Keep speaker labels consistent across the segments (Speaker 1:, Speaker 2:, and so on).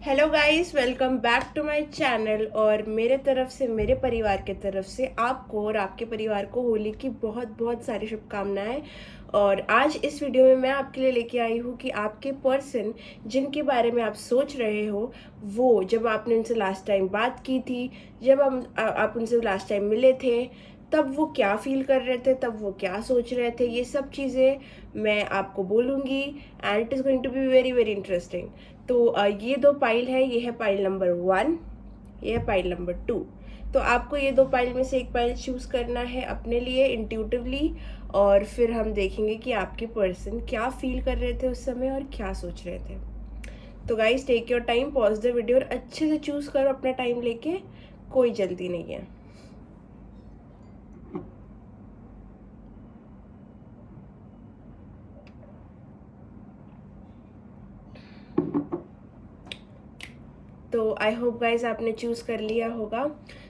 Speaker 1: Hello guys, welcome back to my channel. और मेरे तरफ से, मेरे परिवार के तरफ से आपको और आपके परिवार को होली की बहुत बहुत सारी शुभकामनाएं। और आज इस वीडियो में मैं आपके लिए लेके आई हूँ कि आपके पर्सन जिनके बारे में आप सोच रहे हो, वो जब आपने उनसे लास्ट टाइम बात की थी, जब आप उनसे लास्ट टाइम मिले थे, तब वो क्या फील कर रहे थे, तब वो क्या सोच रहे थे, ये सब चीज़ें मैं आपको बोलूँगी। And it is going to be very very interesting. तो ये दो पाइल है, ये है पाइल नंबर 1, ये है पाइल नंबर 2। तो आपको ये दो पाइल में से एक पाइल चूज करना है अपने लिए इंट्यूटिवली, और फिर हम देखेंगे कि आपके पर्सन क्या फील कर रहे थे उस समय और क्या सोच रहे थे। तो guys, take your time, pause the video और अच्छे से चूज करो अपना टाइम लेके, कोई जल्दी नहीं है। तो आई होप गाइज आपने चूज कर लिया होगा।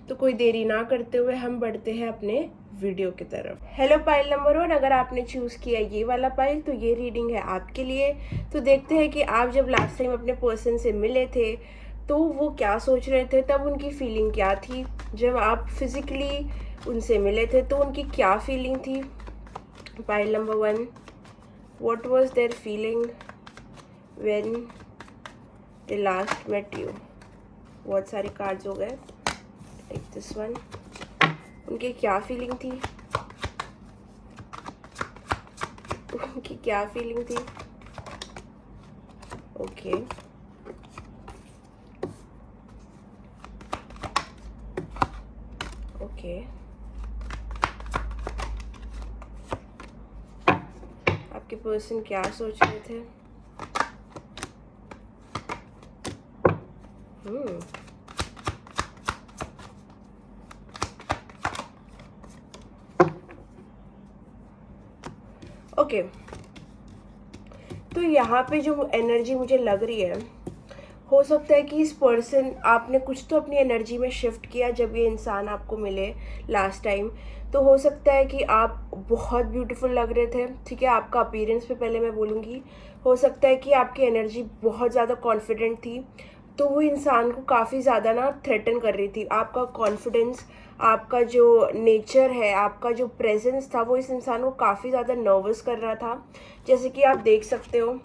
Speaker 1: तो कोई देरी ना करते हुए हम बढ़ते हैं अपने वीडियो की तरफ। हेलो पाइल नंबर 1, अगर आपने चूज किया ये वाला पाइल तो ये रीडिंग है आपके लिए। तो देखते हैं कि आप जब लास्ट टाइम अपने पर्सन से मिले थे तो वो क्या सोच रहे थे, तब उनकी फीलिंग क्या थी। जब आप फिजिकली उनसे मिले थे तो उनकी क्या फीलिंग थी। Pile number 1, what was their feeling when they last met you. बहुत सारे कार्ड्स हो गए, लाइक दिस वन। उनकी क्या फीलिंग थी, उनकी क्या फीलिंग थी। ओके, ओके, आपके पर्सन क्या सोच रहे थे। ओके, तो यहाँ पे जो एनर्जी मुझे लग रही है, हो सकता है कि इस पर्सन, आपने कुछ तो अपनी एनर्जी में शिफ्ट किया जब ये इंसान आपको मिले लास्ट टाइम। तो हो सकता है कि आप बहुत ब्यूटीफुल लग रहे थे, ठीक है। आपका अपीयरेंस पे पहले मैं बोलूँगी। हो सकता है कि आपकी एनर्जी बहुत ज़्यादा कॉन्फिडेंट थी, तो वो इंसान को काफ़ी ज़्यादा ना थ्रेटन कर रही थी। आपका कॉन्फिडेंस, आपका जो नेचर है, आपका जो प्रेजेंस था, वो इस इंसान को काफ़ी ज़्यादा नर्वस कर रहा था। जैसे कि आप देख सकते हो,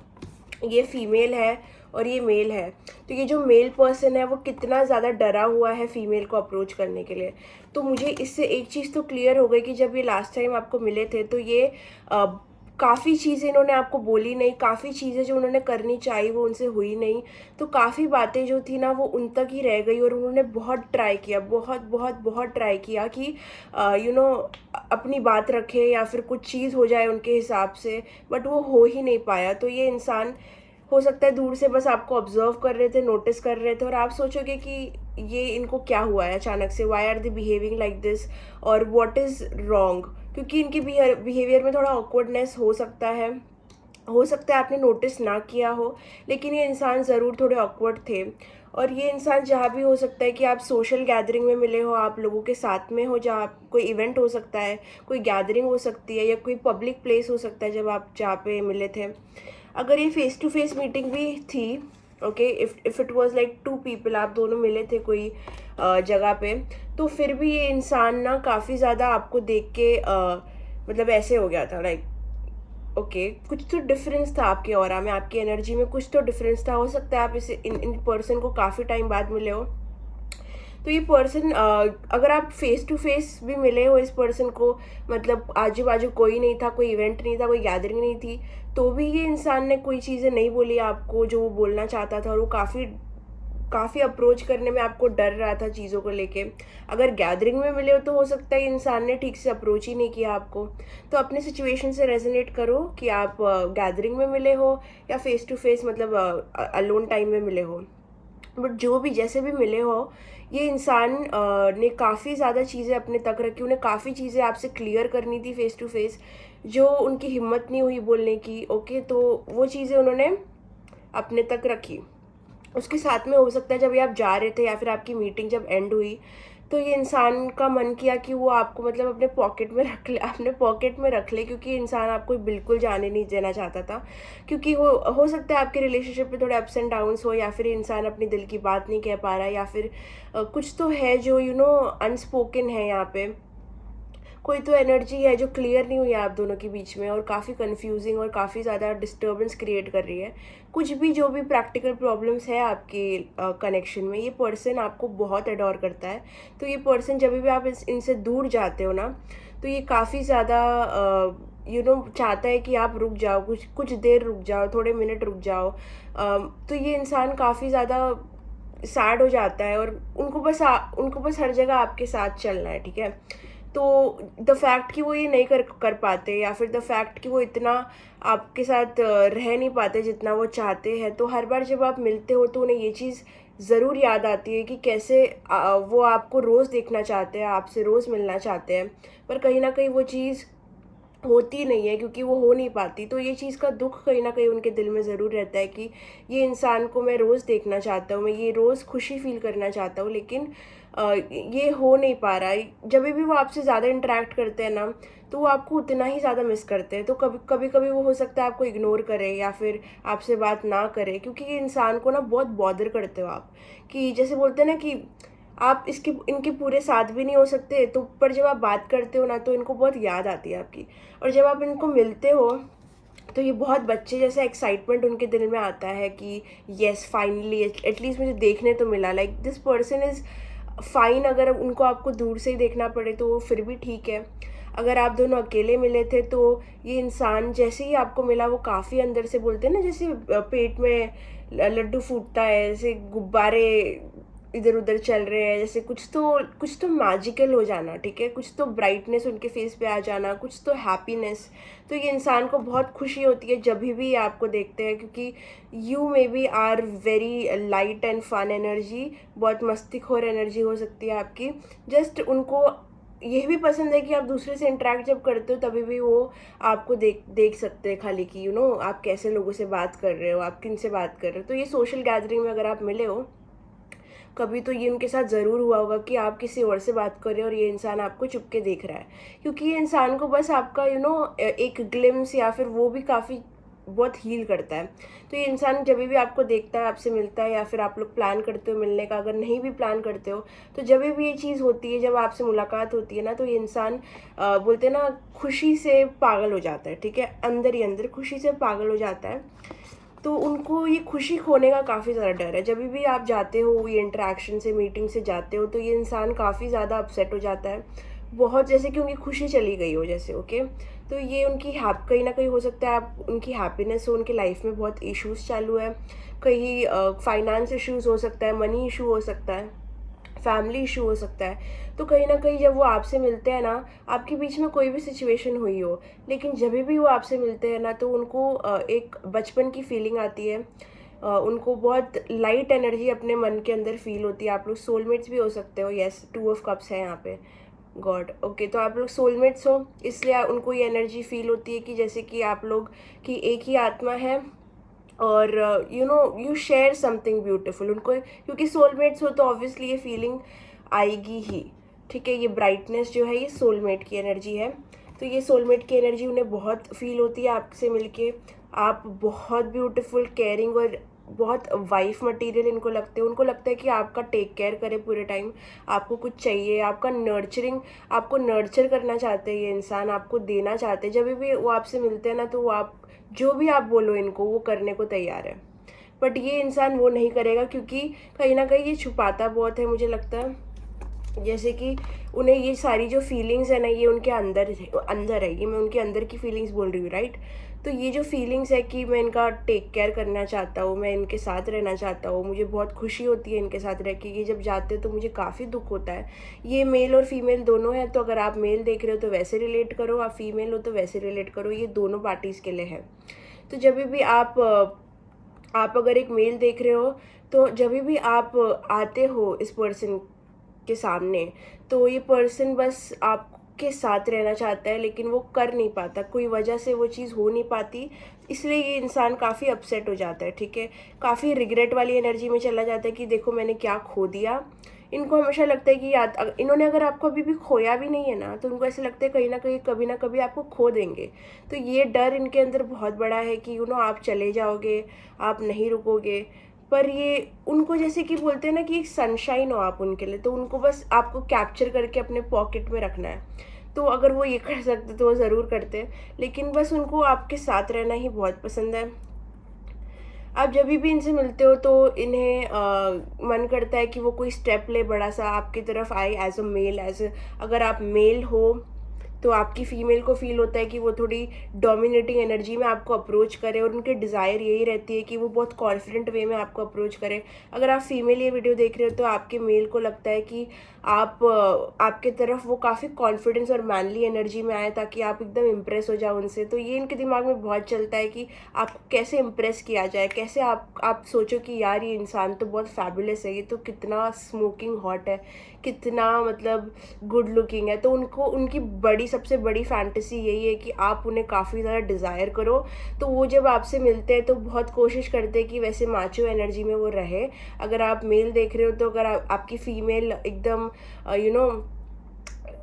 Speaker 1: ये फीमेल है और ये मेल है। तो ये जो मेल पर्सन है वो कितना ज़्यादा डरा हुआ है फीमेल को अप्रोच करने के लिए। तो मुझे इससे एक चीज़ तो क्लियर हो गई कि जब ये लास्ट टाइम आपको मिले थे तो ये काफ़ी चीज़ें इन्होंने आपको बोली नहीं, काफ़ी चीज़ें जो उन्होंने करनी चाहिए वो उनसे हुई नहीं। तो काफ़ी बातें जो थी ना वो उन तक ही रह गई, और उन्होंने बहुत ट्राई किया, बहुत बहुत बहुत ट्राई किया कि अपनी बात रखें या फिर कुछ चीज़ हो जाए उनके हिसाब से, बट वो हो ही नहीं पाया। तो ये इंसान हो सकता है दूर से बस आपको ऑब्जर्व कर रहे थे, नोटिस कर रहे थे, और आप सोचोगे कि ये इनको क्या हुआ है अचानक से, why are they behaving like this, और व्हाट इज़ रॉन्ग। क्योंकि इनके बिहेवियर में थोड़ा ऑकवर्डनेस हो सकता है। हो सकता है आपने नोटिस ना किया हो, लेकिन ये इंसान ज़रूर थोड़े ऑकवर्ड थे। और ये इंसान जहाँ भी, हो सकता है कि आप सोशल गैदरिंग में मिले हो, आप लोगों के साथ में हो, जहाँ कोई इवेंट हो सकता है, कोई गैदरिंग हो सकती है, या कोई पब्लिक प्लेस हो सकता है जब आप जहाँ पे मिले थे। अगर ये फेस टू फेस मीटिंग भी थी, okay, if it was like to people, आप दोनों मिले थे कोई जगह पे, तो फिर भी ये इंसान ना काफ़ी ज़्यादा आपको देख के मतलब ऐसे हो गया था, लाइक ओके, कुछ तो डिफरेंस था आपके ऑरा में, आपकी एनर्जी में कुछ तो डिफरेंस था। हो सकता है आप इस इन पर्सन को काफ़ी टाइम बाद मिले हो। तो ये पर्सन, अगर आप फेस टू फेस भी मिले हो इस पर्सन को, मतलब आजू बाजू कोई नहीं था, कोई इवेंट नहीं था, कोई गैदरिंग नहीं थी, तो भी ये इंसान ने कोई चीज़ें नहीं बोली आपको जो वो बोलना चाहता था, और वो काफ़ी काफ़ी अप्रोच करने में आपको डर रहा था चीज़ों को लेके। अगर गैदरिंग में मिले हो तो हो सकता है इंसान ने ठीक से अप्रोच ही नहीं किया आपको। तो अपने सिचुएशन से रेजोनेट करो कि आप गैदरिंग में मिले हो या फेस टू फेस, मतलब अलोन टाइम में मिले हो। बट जो भी, जैसे भी मिले हो, ये इंसान ने काफ़ी ज़्यादा चीज़ें अपने तक रखी, उन्हें काफ़ी चीज़ें आपसे क्लियर करनी थी फेस टू फेस, जो उनकी हिम्मत नहीं हुई बोलने की। ओके, तो वो चीज़ें उन्होंने अपने तक रखी। उसके साथ में हो सकता है जब ये आप जा रहे थे या फिर आपकी मीटिंग जब एंड हुई, तो ये इंसान का मन किया कि वो आपको मतलब अपने पॉकेट में रख ले, क्योंकि इंसान आपको बिल्कुल जाने नहीं देना चाहता था। क्योंकि हो सकता है आपके रिलेशनशिप में थोड़े अप्स एंड डाउन्स हो, या फिर इंसान अपनी दिल की बात नहीं कह पा रहा है, या फिर कुछ तो है जो अनस्पोकन है यहाँ पे। कोई तो एनर्जी है जो क्लियर नहीं हुई है आप दोनों के बीच में, और काफ़ी कंफ्यूजिंग और काफ़ी ज़्यादा डिस्टर्बेंस क्रिएट कर रही है। कुछ भी जो भी प्रैक्टिकल प्रॉब्लम्स है आपके कनेक्शन में, ये पर्सन आपको बहुत अडोर करता है। तो ये पर्सन जब भी आप इनसे दूर जाते हो ना, तो ये काफ़ी ज़्यादा चाहता है कि आप रुक जाओ, कुछ कुछ देर रुक जाओ, थोड़े मिनट रुक जाओ। तो ये इंसान काफ़ी ज़्यादा सैड हो जाता है, और उनको बस हर जगह आपके साथ चलना है, ठीक है। तो द फैक्ट कि वो ये नहीं कर कर पाते, या फिर द फैक्ट कि वो इतना आपके साथ रह नहीं पाते जितना वो चाहते हैं, तो हर बार जब आप मिलते हो तो उन्हें ये चीज़ ज़रूर याद आती है कि कैसे वो आपको रोज़ देखना चाहते हैं, आपसे रोज़ मिलना चाहते हैं, पर कहीं ना कहीं वो चीज़ होती नहीं है, क्योंकि वो हो नहीं पाती। तो ये चीज़ का दुख कहीं ना कहीं उनके दिल में ज़रूर रहता है कि ये इंसान को मैं रोज़ देखना चाहता हूँ, मैं ये रोज़ खुशी फील करना चाहता हूँ, लेकिन ये हो नहीं पा रहा है। जब भी वो आपसे ज़्यादा इंटरेक्ट करते हैं ना, तो वो आपको उतना ही ज़्यादा मिस करते हैं। तो कभी कभी वो हो सकता है आपको इग्नोर करे, या फिर आपसे बात ना करे, क्योंकि ये इंसान को ना बहुत बॉदर करते हो आप। कि जैसे बोलते हैं ना कि आप इनके पूरे साथ भी नहीं हो सकते, तो पर जब आप बात करते हो ना, तो इनको बहुत याद आती है आपकी। और जब आप इनको मिलते हो, तो ये बहुत बच्चे जैसा एक्साइटमेंट उनके दिल में आता है कि येस फाइनली एटलीस्ट मुझे देखने तो मिला, like this person is fine. अगर उनको आपको दूर से ही देखना पड़े तो फिर भी ठीक है। अगर आप दोनों अकेले मिले थे, तो ये इंसान जैसे ही आपको मिला, वो काफ़ी अंदर से बोलते हैं ना, जैसे पेट में लड्डू फूटता है, जैसे गुब्बारे इधर उधर चल रहे हैं, जैसे कुछ तो मैजिकल हो जाना, ठीक है, कुछ तो ब्राइटनेस उनके फेस पे आ जाना, कुछ तो हैप्पीनेस। तो ये इंसान को बहुत खुशी होती है जब भी ये आपको देखते हैं, क्योंकि you may be are very light and fun energy, बहुत मस्तीखोर एनर्जी हो सकती है आपकी। जस्ट उनको यह भी पसंद है कि आप दूसरे से इंटरेक्ट जब करते हो, तभी भी वो आपको देख सकते हैं खाली कि आप कैसे लोगों से बात कर रहे हो, आप किन से बात कर रहे हो। तो ये सोशल गैदरिंग में अगर आप मिले हो कभी, तो ये उनके साथ ज़रूर हुआ होगा कि आप किसी और से बात कर रहे हो और ये इंसान आपको चुपके देख रहा है, क्योंकि ये इंसान को बस आपका एक ग्लिम्स, या फिर वो भी काफ़ी बहुत हील करता है। तो ये इंसान जब भी आपको देखता है, आपसे मिलता है, या फिर आप लोग प्लान करते हो मिलने का, अगर नहीं भी प्लान करते हो, तो जब भी ये चीज़ होती है, जब आपसे मुलाकात होती है ना, तो ये इंसान बोलते हैं ना, खुशी से पागल हो जाता है, ठीक है, अंदर ही अंदर खुशी से पागल हो जाता है। तो उनको ये खुशी खोने का काफ़ी ज़्यादा डर है। जब भी आप जाते हो ये इंटरेक्शन से, मीटिंग से जाते हो, तो ये इंसान काफ़ी ज़्यादा अपसेट हो जाता है, बहुत, जैसे कि उनकी खुशी चली गई हो जैसे, ओके। तो ये उनकी कहीं ना कहीं हो सकता है आप उनकी हैप्पीनेस हो, उनकी लाइफ में बहुत इश्यूज चालू है, कहीं फाइनेंस इश्यूज हो सकता है, मनी इशू हो सकता है, फैमिली इशू हो सकता है। तो कहीं ना कहीं जब वो आपसे मिलते हैं ना, आपके बीच में कोई भी सिचुएशन हुई हो, लेकिन जब भी वो आपसे मिलते हैं ना, तो उनको एक बचपन की फीलिंग आती है। उनको बहुत लाइट एनर्जी अपने मन के अंदर फील होती है। आप लोग सोलमेट्स भी हो सकते हो, यस, 2 ऑफ कप्स है यहाँ पे, गॉड, ओके। तो आप लोग सोलमेट्स हो, इसलिए उनको ये एनर्जी फील होती है कि जैसे कि आप लोग की एक ही आत्मा है, और यू शेयर समथिंग ब्यूटिफुल उनको, क्योंकि सोलमेट्स हो तो ऑब्वियसली ये फीलिंग आएगी ही, ठीक है। ये ब्राइटनेस जो है, ये सोलमेट की एनर्जी है। तो ये सोलमेट की एनर्जी उन्हें बहुत फील होती है आपसे मिलके। आप बहुत ब्यूटीफुल, केयरिंग और बहुत वाइफ मटेरियल इनको लगते हैं। उनको लगता है कि आपका टेक केयर करे पूरे टाइम, आपको कुछ चाहिए, आपका नर्चरिंग, आपको नर्चर करना चाहते हैं ये इंसान, आपको देना चाहते हैं। जब भी वो आपसे मिलते हैं ना, तो वो आप जो भी आप बोलो इनको, वो करने को तैयार है। बट ये इंसान वो नहीं करेगा, क्योंकि कहीं ना कहीं ये छुपाता बहुत है, मुझे लगता है। जैसे कि उन्हें ये सारी जो फीलिंग्स है ना, ये उनके अंदर अंदर है, ये मैं उनके अंदर की फीलिंग्स बोल रही हूँ, राइट। तो ये जो फीलिंग्स है कि मैं इनका टेक केयर करना चाहता हूँ, मैं इनके साथ रहना चाहता हूँ, मुझे बहुत खुशी होती है इनके साथ रह के, ये जब जाते हैं तो मुझे काफ़ी दुख होता है। ये मेल और फीमेल दोनों है, तो अगर आप मेल देख रहे हो तो वैसे रिलेट करो, आप फीमेल हो तो वैसे रिलेट करो, ये दोनों पार्टीज़ के लिए है। तो जब भी आप अगर एक मेल देख रहे हो, तो जब भी आप आते हो इस पर्सन के सामने, तो ये पर्सन बस आपके साथ रहना चाहता है लेकिन वो कर नहीं पाता, कोई वजह से वो चीज़ हो नहीं पाती, इसलिए ये इंसान काफ़ी अपसेट हो जाता है, ठीक है। काफ़ी रिग्रेट वाली एनर्जी में चला जाता है कि देखो मैंने क्या खो दिया। इनको हमेशा लगता है कि याद इन्होंने अगर आपको अभी भी खोया भी नहीं है ना, तो उनको ऐसा लगता है कहीं ना कभी आपको खो देंगे। तो ये डर इनके अंदर बहुत बड़ा है कि आप चले जाओगे, आप नहीं रुकोगे। पर ये उनको जैसे कि बोलते हैं ना कि एक सनशाइन हो आप उनके लिए, तो उनको बस आपको कैप्चर करके अपने पॉकेट में रखना है। तो अगर वो ये कर सकते तो वो ज़रूर करते, लेकिन बस उनको आपके साथ रहना ही बहुत पसंद है। आप जब भी इनसे मिलते हो तो इन्हें मन करता है कि वो कोई स्टेप ले, बड़ा सा आपकी तरफ आए एज अ मेल, अगर आप मेल हो तो आपकी फीमेल को फील होता है कि वो थोड़ी डोमिनेटिंग एनर्जी में आपको अप्रोच करे, और उनके डिज़ायर यही रहती है कि वो बहुत कॉन्फिडेंट वे में आपको अप्रोच करे। अगर आप फीमेल ये वीडियो देख रहे हो तो आपके मेल को लगता है कि आपके तरफ वो काफ़ी कॉन्फिडेंस और मैनली एनर्जी में आए, ताकि आप एकदम इम्प्रेस हो जाओ उनसे। तो ये इनके दिमाग में बहुत चलता है कि आपको कैसे इम्प्रेस किया जाए, कैसे आप सोचो कि यार ये इंसान तो बहुत फैबुलस है, ये तो कितना स्मोकिंग हॉट है, कितना मतलब गुड लुकिंग है। तो उनको उनकी सबसे बड़ी फैंटेसी यही है कि आप उन्हें काफ़ी ज़्यादा डिज़ायर करो। तो वो जब आपसे मिलते हैं तो बहुत कोशिश करते हैं कि वैसे माचो एनर्जी में वो रहे। अगर आप मेल देख रहे हो तो अगर आपकी फीमेल एकदम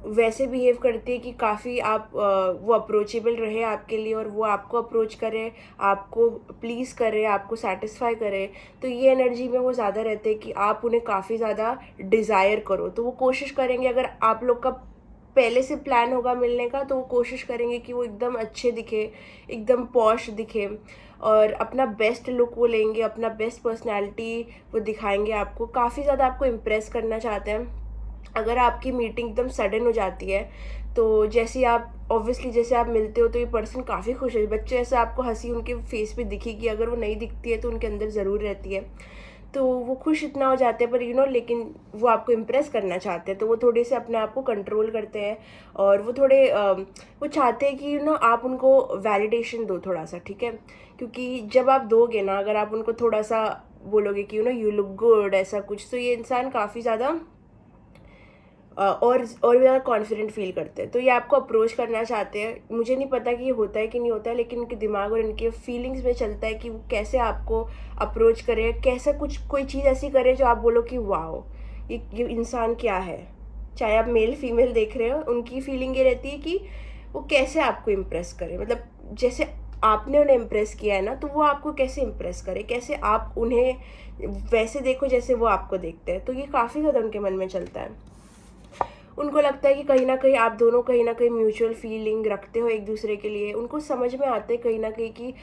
Speaker 1: वैसे बिहेव करती है कि काफ़ी वो अप्रोचेबल रहे आपके लिए, और वो आपको अप्रोच करे, आपको प्लीज़ करे, आपको सेटिस्फाई करे, तो ये एनर्जी में वो ज़्यादा रहते हैं कि आप उन्हें काफ़ी ज़्यादा डिज़ायर करो। तो वो कोशिश करेंगे, अगर आप लोग का पहले से प्लान होगा मिलने का, तो वो कोशिश करेंगे कि वो एकदम अच्छे दिखे, एकदम पॉश दिखे, और अपना बेस्ट लुक वो लेंगे, अपना बेस्ट पर्सनैलिटी वो दिखाएंगे आपको, काफ़ी ज़्यादा आपको इम्प्रेस करना चाहते हैं। अगर आपकी मीटिंग एकदम सडन हो जाती है तो जैसे आप मिलते हो तो ये पर्सन काफ़ी खुश है, बच्चे ऐसे आपको हंसी उनके फेस पे दिखेगी, अगर वो नहीं दिखती है तो उनके अंदर ज़रूर रहती है। तो वो खुश इतना हो जाते हैं, पर लेकिन वो आपको इम्प्रेस करना चाहते हैं, तो वो थोड़े से अपने आप को कंट्रोल करते हैं, और वो थोड़े वो चाहते हैं कि आप उनको वैलिडेशन दो थोड़ा सा, ठीक है। क्योंकि जब आप दोगे ना, अगर आप उनको थोड़ा सा बोलोगे कि यू लुक गुड, ऐसा कुछ, तो ये इंसान काफ़ी ज़्यादा और भी ज़्यादा कॉन्फिडेंट फील करते हैं। तो ये आपको अप्रोच करना चाहते हैं। मुझे नहीं पता कि ये होता है कि नहीं होता है, लेकिन उनके दिमाग और इनके फीलिंग्स में चलता है कि वो कैसे आपको अप्रोच करे, कैसा कोई चीज़ ऐसी करे जो आप बोलो कि वाओ ये इंसान क्या है। चाहे आप मेल फीमेल देख रहे हो, उनकी फीलिंग ये रहती है कि वो कैसे आपको इम्प्रेस करे, मतलब जैसे आपने उन्हें इम्प्रेस किया है ना, तो वो आपको कैसे इम्प्रेस करे, कैसे आप उन्हें वैसे देखो जैसे वो आपको देखते हैं। तो ये काफ़ी ज़्यादा उनके मन में चलता है। उनको लगता है कि कहीं ना कहीं आप दोनों कहीं ना कहीं म्यूचुअल फीलिंग रखते हो एक दूसरे के लिए। उनको समझ में आता है कहीं ना कहीं कि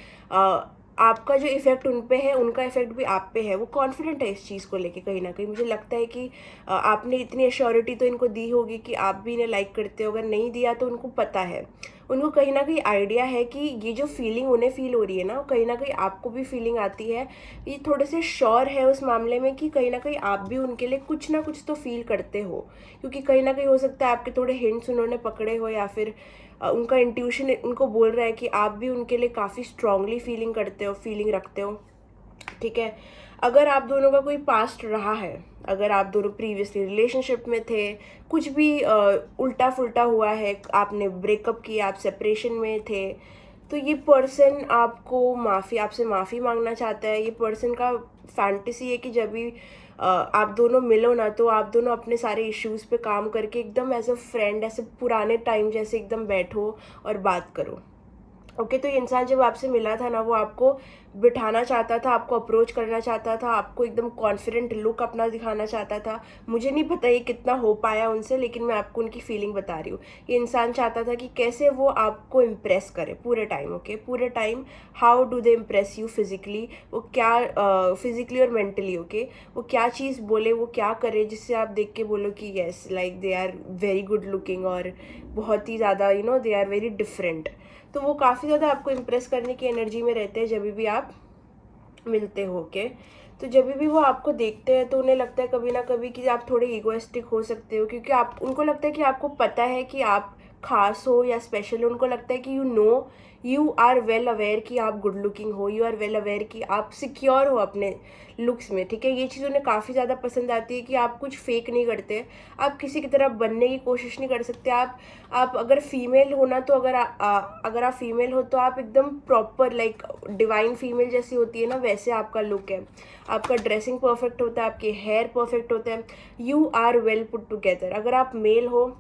Speaker 1: आपका जो इफ़ेक्ट उन पे है, उनका इफ़ेक्ट भी आप पे है। वो कॉन्फिडेंट है इस चीज़ को लेके कहीं ना कहीं। मुझे लगता है कि आपने इतनी एश्योरिटी तो इनको दी होगी कि आप भी इन्हें लाइक करते हो। अगर नहीं दिया तो उनको पता है, उनको कहीं ना कहीं आइडिया है कि ये जो फीलिंग उन्हें फील हो रही है ना, कहीं ना कहीं आपको भी फीलिंग आती है। ये थोड़े से श्योर है उस मामले में कि कहीं ना कहीं आप भी उनके लिए कुछ ना कुछ तो फील करते हो, क्योंकि कहीं ना कहीं हो सकता है आपके थोड़े हिंट्स उन्होंने पकड़े हो, या फिर उनका इंट्यूशन उनको बोल रहा है कि आप भी उनके लिए काफ़ी स्ट्रांगली फीलिंग रखते हो, ठीक है। अगर आप दोनों का कोई पास्ट रहा है, अगर आप दोनों प्रीवियसली रिलेशनशिप में थे, कुछ भी उल्टा फुल्टा हुआ है, आपने ब्रेकअप किया, आप सेपरेशन में थे, तो ये पर्सन आपसे माफ़ी मांगना चाहता है। ये पर्सन का फैंटेसी है कि जब भी आप दोनों मिलो ना, तो आप दोनों अपने सारे इश्यूज़ पे काम करके एकदम एज अ फ्रेंड, ऐसे पुराने टाइम जैसे एकदम बैठो और बात करो। ओके, तो ये इंसान जब आपसे मिला था ना, वो आपको बिठाना चाहता था, आपको अप्रोच करना चाहता था, आपको एकदम कॉन्फिडेंट लुक अपना दिखाना चाहता था। मुझे नहीं पता ये कितना हो पाया उनसे, लेकिन मैं आपको उनकी फीलिंग बता रही हूँ। ये इंसान चाहता था कि कैसे वो आपको इम्प्रेस करे पूरे टाइम। ओके, पूरे time how do they impress you physically, वो क्या फिजिकली और मेंटली। ओके, वो क्या चीज़ बोले, वो क्या करे जिससे आप देख के बोलो कि yes, like they are very good looking, और बहुत ही ज़्यादा दे आर वेरी डिफरेंट। तो वो काफ़ी ज़्यादा आपको इम्प्रेस करने की एनर्जी में रहते हैं जब भी आप मिलते हो। ओके, तो जब भी वो आपको देखते हैं तो उन्हें लगता है कभी ना कभी कि आप थोड़े ईगोइस्टिक हो सकते हो, क्योंकि उनको लगता है कि आपको पता है कि आप खास हो या स्पेशल हो, उनको लगता है कि यू आर वेल अवेयर कि आप गुड लुकिंग हो, यू आर वेल अवेयर कि आप सिक्योर हो अपने लुक्स में, ठीक है। ये चीज़ उन्हें काफ़ी ज़्यादा पसंद आती है कि आप कुछ फेक नहीं करते, आप किसी की तरह बनने की कोशिश नहीं कर सकते। आप अगर फीमेल हो ना, तो अगर आप फीमेल हो तो आप एकदम प्रॉपर लाइक डिवाइन फीमेल जैसी होती है ना, वैसे आपका लुक है। आपका ड्रेसिंग परफेक्ट होता है, आपके हेयर परफेक्ट होते हैं, you are well put together. अगर आप मेल हो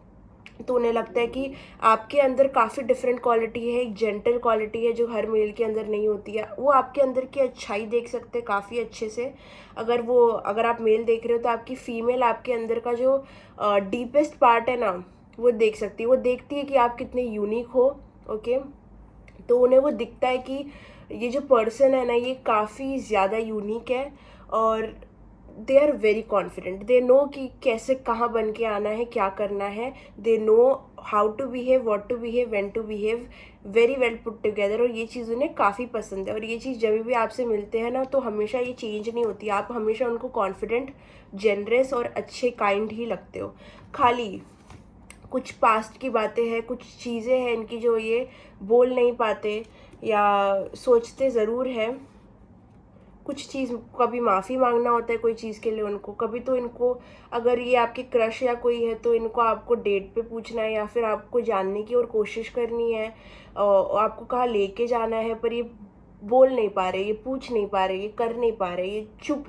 Speaker 1: तो उन्हें लगता है कि आपके अंदर काफ़ी डिफरेंट क्वालिटी है, एक जेंटल क्वालिटी है जो हर मेल के अंदर नहीं होती है। वो आपके अंदर की अच्छाई देख सकते हैं काफ़ी अच्छे से। अगर आप मेल देख रहे हो तो आपकी फीमेल आपके अंदर का जो डीपेस्ट पार्ट है ना, वो देख सकती है। वो देखती है कि आप कितने यूनिक हो, ओके। तो उन्हें वो दिखता है कि ये जो पर्सन है ना, ये काफ़ी ज़्यादा यूनिक है, और they are very confident. They know कि कैसे कहाँ बन के आना है, क्या करना है। They know how to behave, what to behave, when to behave, very well put together. और ये चीज़ उन्हें काफ़ी पसंद है, और ये चीज़ जब भी आपसे मिलते हैं ना, तो हमेशा ये चेंज नहीं होती। आप हमेशा उनको कॉन्फिडेंट, जेनरस और अच्छे, काइंड ही लगते हो। खाली कुछ पास्ट की बातें हैं, कुछ चीज़ें हैं इनकी जो ये बोल नहीं पाते, या सोचते ज़रूर है। कुछ चीज़ कभी माफ़ी मांगना होता है कोई चीज़ के लिए उनको, कभी तो इनको अगर ये आपके क्रश या कोई है तो इनको आपको डेट पे पूछना है, या फिर आपको जानने की और कोशिश करनी है, आपको कहाँ लेके जाना है, पर ये बोल नहीं पा रहे, ये पूछ नहीं पा रहे, ये कर नहीं पा रहे, ये चुप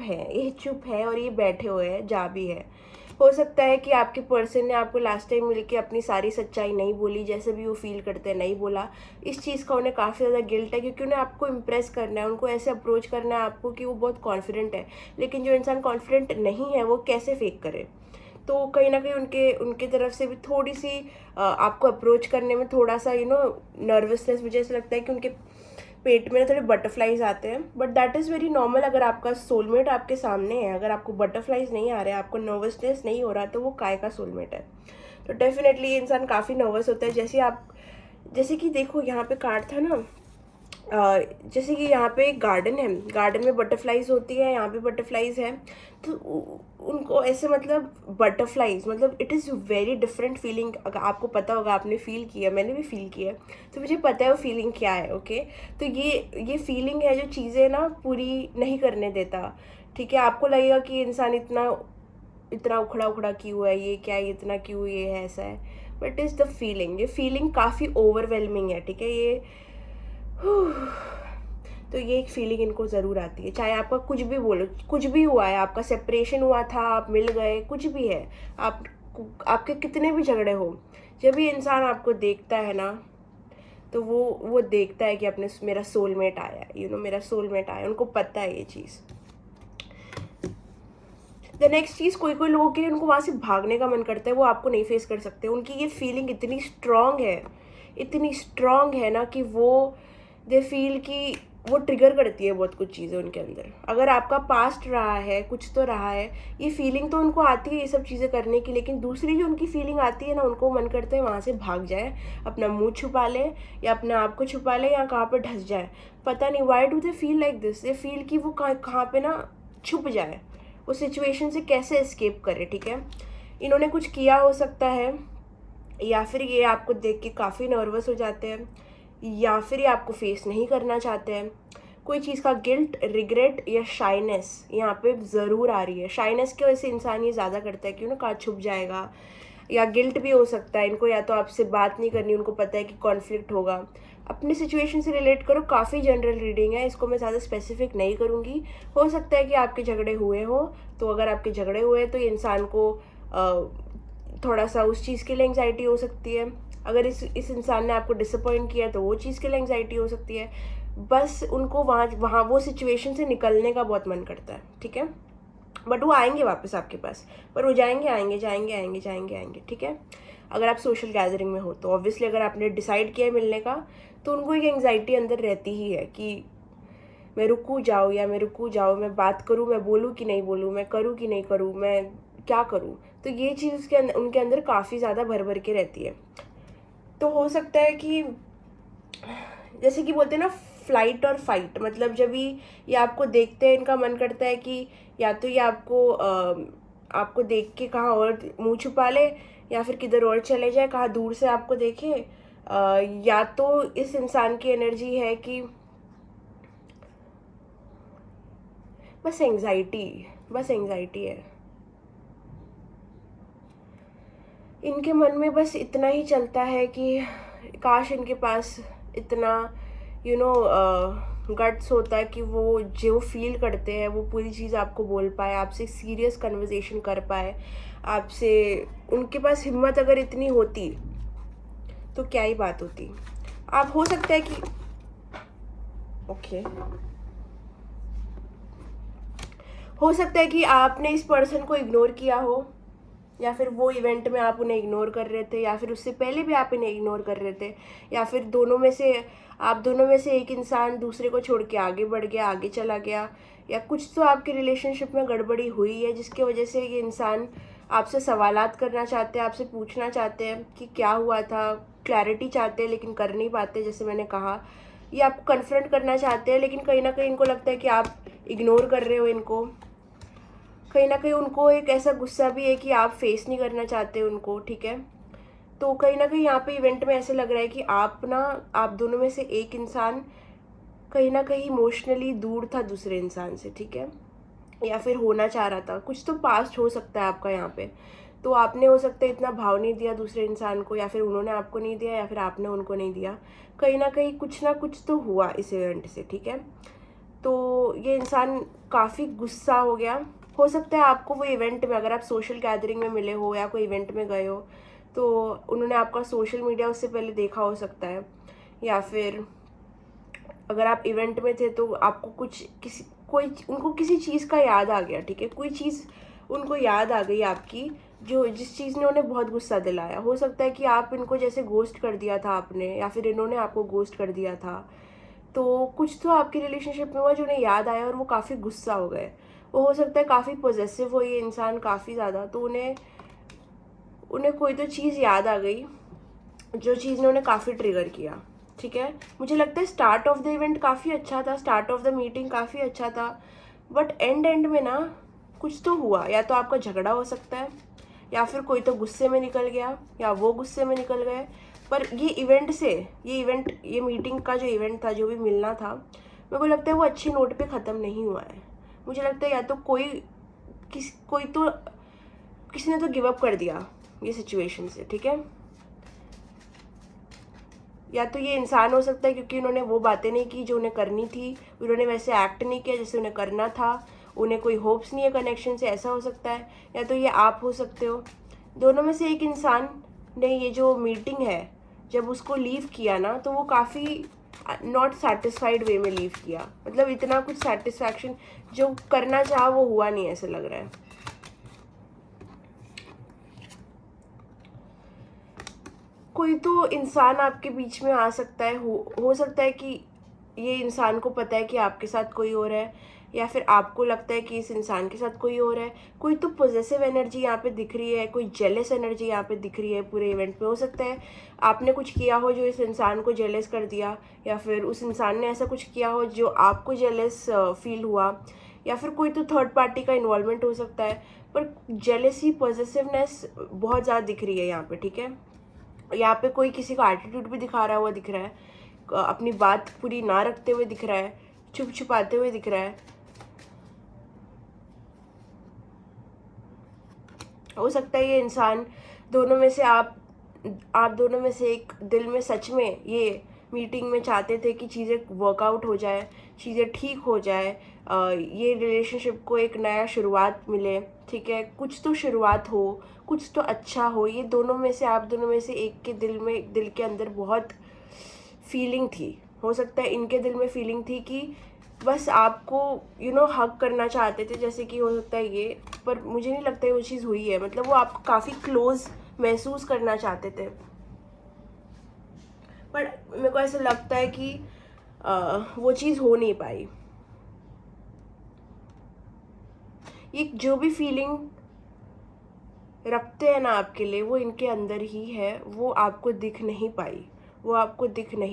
Speaker 1: है और ये बैठे हुए हैं, जा भी है। हो सकता है कि आपके पर्सन ने आपको लास्ट टाइम मिलके अपनी सारी सच्चाई नहीं बोली, जैसे भी वो फील करते हैं नहीं बोला। इस चीज़ का उन्हें काफ़ी ज़्यादा गिल्ट है, क्योंकि उन्हें आपको इम्प्रेस करना है, उनको ऐसे अप्रोच करना है आपको कि वो बहुत कॉन्फिडेंट है। लेकिन जो इंसान कॉन्फिडेंट नहीं है वो कैसे फेक करे। तो कहीं ना कहीं उनके तरफ से भी थोड़ी सी आपको अप्रोच करने में थोड़ा सा नर्वसनेस, मुझे ऐसा लगता है कि उनके पेट में ना थोड़े बटरफ्लाइज आते हैं। But that is very normal. अगर आपका सोलमेट आपके सामने है, अगर आपको बटरफ्लाइज नहीं आ रहे हैं, आपको नर्वसनेस नहीं हो रहा, तो वो काय का सोलमेट है। तो डेफिनेटली ये इंसान काफ़ी नर्वस होता है। जैसे कि देखो यहाँ पे कार्ड था ना, जैसे कि यहाँ पे एक गार्डन है, गार्डन में बटरफ्लाइज होती है, यहाँ पे बटरफ्लाइज है। तो उनको ऐसे मतलब बटरफ्लाइज मतलब it is very different feeling. अगर आपको पता होगा, आपने फील किया, मैंने भी फील किया है, तो मुझे पता है वो फीलिंग क्या है, ओके। तो ये फीलिंग है जो चीज़ें ना पूरी नहीं करने देता, ठीक है। आपको लगेगा कि इंसान इतना इतना उखड़ा उखड़ा क्यों है, ये क्या है, इतना क्यों ये है, ऐसा है। बट इज़ द फीलिंग, ये फीलिंग काफ़ी ओवरवेलमिंग है, ठीक है। ये तो ये एक फीलिंग इनको ज़रूर आती है, चाहे आपका कुछ भी बोलो, कुछ भी हुआ है, आपका सेपरेशन हुआ था, आप मिल गए, कुछ भी है, आप आपके कितने भी झगड़े हो, जब भी इंसान आपको देखता है ना, तो वो देखता है कि अपने मेरा सोलमेट आया, मेरा सोलमेट आया। उनको पता है ये चीज़। द नेक्स्ट चीज़, कोई कोई लोगों के लिए उनको वहाँ से भागने का मन करता है, वो आपको नहीं फेस कर सकते। उनकी ये फीलिंग इतनी स्ट्रॉन्ग है ना, कि वो दे फील कि वो ट्रिगर करती है बहुत कुछ चीज़ें उनके अंदर। अगर आपका पास्ट रहा है, कुछ तो रहा है, ये फीलिंग तो उनको आती है ये सब चीज़ें करने की। लेकिन दूसरी जो उनकी फीलिंग आती है ना, उनको मन करता है वहाँ से भाग जाए, अपना मुंह छुपा ले, या अपने आप को छुपा ले, या कहाँ पर ढस जाए। पता नहीं why do they feel like this. They feel कि वो कहाँ पे ना छुप जाए, उस सिचुएशन से कैसे एस्केप करे, ठीक है। इन्होंने कुछ किया हो सकता है, या फिर ये आपको देख के काफ़ी नर्वस हो जाते हैं, या फिर ये आपको फेस नहीं करना चाहते हैं। कोई चीज़ का गिल्ट, रिग्रेट या शाइनेस यहाँ पे ज़रूर आ रही है। शाइनेस की वजह से इंसान ये ज़्यादा करता है कि कहाँ छुप जाएगा, या गिल्ट भी हो सकता है इनको, या तो आपसे बात नहीं करनी, उनको पता है कि कॉन्फ्लिक्ट होगा। अपनी सिचुएशन से रिलेट करो, काफ़ी जनरल रीडिंग है, इसको मैं ज़्यादा स्पेसिफिक नहीं करूँगी। हो सकता है कि आपके झगड़े हुए हो, तो अगर आपके झगड़े हुए तो ये इंसान को थोड़ा सा उस चीज़ के लिए एंग्जाइटी हो सकती है। अगर इस इंसान ने आपको डिसअपॉइंट किया तो वो चीज़ के लिए एंग्जाइटी हो सकती है। बस उनको वहाँ वो सिचुएशन से निकलने का बहुत मन करता है, ठीक है। बट वो आएंगे वापस आपके पास, पर वो जाएंगे, आएंगे, जाएंगे, आएंगे, जाएंगे, आएंगे, ठीक है। अगर आप सोशल गैदरिंग में हो तो ऑब्वियसली, अगर आपने डिसाइड किया है मिलने का, तो उनको एक एंग्जाइटी अंदर रहती ही है कि मैं रुकूँ जाऊँ या मैं रुकूँ जाऊँ, मैं बात करूँ, मैं बोलूँ कि नहीं बोलूँ, मैं करूँ कि नहीं करूँ, मैं क्या करूँ। तो ये चीज़ उनके अंदर काफ़ी ज़्यादा भर भर के रहती है। तो हो सकता है कि जैसे कि बोलते हैं ना, फ्लाइट और फाइट, मतलब जब भी ये आपको देखते हैं, इनका मन करता है कि या तो ये आपको देख के कहाँ और मुंह छुपा ले, या फिर किधर और चले जाए, कहाँ दूर से आपको देखे। या तो इस इंसान की एनर्जी है कि बस एंग्जाइटी है। इनके मन में बस इतना ही चलता है कि काश इनके पास इतना गट्स होता है कि वो जो फील करते हैं वो पूरी चीज़ आपको बोल पाए, आपसे सीरियस कन्वर्सेशन कर पाए आपसे। उनके पास हिम्मत अगर इतनी होती तो क्या ही बात होती। आप हो सकता है कि ओके हो सकता है कि आपने इस पर्सन को इग्नोर किया हो, या फिर वो इवेंट में आप उन्हें इग्नोर कर रहे थे, या फिर उससे पहले भी आप इन्हें इग्नोर कर रहे थे, या फिर आप दोनों में से एक इंसान दूसरे को छोड़ के आगे बढ़ गया, आगे चला गया, या कुछ तो आपके रिलेशनशिप में गड़बड़ी हुई है जिसकी वजह से ये इंसान आपसे सवालात करना चाहते हैं, आपसे पूछना चाहते हैं कि क्या हुआ था, क्लैरिटी चाहते हैं लेकिन कर नहीं पाते जैसे मैंने कहा, ये आपको कन्फ्रंट करना चाहते हैं लेकिन कहीं ना कहीं इनको लगता है कि आप इग्नोर कर रहे हो इनको। कहीं ना कहीं उनको एक ऐसा गुस्सा भी है कि आप फेस नहीं करना चाहते उनको, ठीक है। तो कहीं ना कहीं यहाँ पे इवेंट में ऐसे लग रहा है कि आप दोनों में से एक इंसान कहीं ना कहीं इमोशनली दूर था दूसरे इंसान से, ठीक है, या फिर होना चाह रहा था। कुछ तो पास्ट हो सकता है आपका यहाँ पे। तो आपने हो सकता है इतना भाव नहीं दिया दूसरे इंसान को, या फिर उन्होंने आपको नहीं दिया, या फिर आपने उनको नहीं दिया। कहीं ना कुछ तो हुआ इस इवेंट से, ठीक है। तो ये इंसान काफ़ी गुस्सा हो गया। हो सकता है आपको वो इवेंट में, अगर आप सोशल गैदरिंग में मिले हो या कोई इवेंट में गए हो, तो उन्होंने आपका सोशल मीडिया उससे पहले देखा हो सकता है, या फिर अगर आप इवेंट में थे तो आपको उनको किसी चीज़ का याद आ गया, ठीक है। कोई चीज़ उनको याद आ गई आपकी, जिस चीज़ ने उन्हें बहुत गुस्सा दिलाया। हो सकता है कि आप इनको जैसे गोस्ट कर दिया था आपने, या फिर इन्होंने आपको गोस्ट कर दिया था। तो कुछ तो आपकी रिलेशनशिप में हुआ जो उन्हें याद आया और वो काफ़ी गुस्सा हो गए। वो हो सकता है काफ़ी पॉजेसिव हो ये इंसान काफ़ी ज़्यादा, तो उन्हें कोई तो चीज़ याद आ गई जो चीज़ ने उन्हें काफ़ी ट्रिगर किया, ठीक है। मुझे लगता है स्टार्ट ऑफ द इवेंट काफ़ी अच्छा था, स्टार्ट ऑफ द मीटिंग काफ़ी अच्छा था, बट एंड में ना कुछ तो हुआ। या तो आपका झगड़ा हो सकता है, या फिर कोई तो गुस्से में निकल गया, या वो गुस्से में निकल गए। पर ये मीटिंग का जो इवेंट था, जो भी मिलना था, मेरे को लगता है वो अच्छी नोट पे ख़त्म नहीं हुआ है। मुझे लगता है या तो किसी ने तो गिव अप कर दिया ये सिचुएशन से, ठीक है। या तो ये इंसान हो सकता है क्योंकि उन्होंने वो बातें नहीं की जो उन्हें करनी थी, उन्होंने वैसे एक्ट नहीं किया जैसे उन्हें करना था, उन्हें कोई होप्स नहीं है कनेक्शन से, ऐसा हो सकता है। या तो ये आप हो सकते हो। दोनों में से एक इंसान ने ये जो मीटिंग है, जब उसको लीव किया ना, तो वो काफ़ी नॉट सेटिस्फाइड वे में लीव किया। मतलब इतना कुछ सेटिस्फैक्शन जो करना चाहा वो हुआ नहीं, ऐसा लग रहा है। कोई तो इंसान आपके बीच में आ सकता है। हो सकता है कि ये इंसान को पता है कि आपके साथ कोई और है, या फिर आपको लगता है कि इस इंसान के साथ कोई और है। कोई तो पॉजिटिव एनर्जी यहाँ पे दिख रही है, कोई जेलस एनर्जी यहाँ पे दिख रही है पूरे इवेंट में। हो सकता है आपने कुछ किया हो जो इस इंसान को जेलस कर दिया, या फिर उस इंसान ने ऐसा कुछ किया हो जो आपको जेलस फील हुआ, या फिर कोई तो थर्ड पार्टी का इन्वॉल्वमेंट हो सकता है। पर जेलसी, पॉजिटिवनेस बहुत ज़्यादा दिख रही है यहाँ पे, ठीक है। यहाँ पे कोई किसी का एटीट्यूड भी दिखा रहा हुआ दिख रहा है, अपनी बात पूरी ना रखते हुए दिख रहा है, छुपाते हुए दिख रहा है। हो सकता है ये इंसान दोनों में से आप दोनों में से एक दिल में सच में ये मीटिंग में चाहते थे कि चीज़ें वर्कआउट हो जाए, चीज़ें ठीक हो जाए, ये रिलेशनशिप को एक नया शुरुआत मिले, ठीक है। कुछ तो शुरुआत हो, कुछ तो अच्छा हो। ये आप दोनों में से एक के दिल के अंदर बहुत फीलिंग थी। हो सकता है इनके दिल में फीलिंग थी कि बस आपको हग करना चाहते थे, जैसे कि हो सकता है ये। पर मुझे नहीं लगता है वो चीज़ हुई है। मतलब वो आपको काफ़ी क्लोज महसूस करना चाहते थे, पर मेरे को ऐसा लगता है कि वो चीज़ हो नहीं पाई। ये जो भी फीलिंग रखते हैं ना आपके लिए, वो इनके अंदर ही है, वो आपको दिख नहीं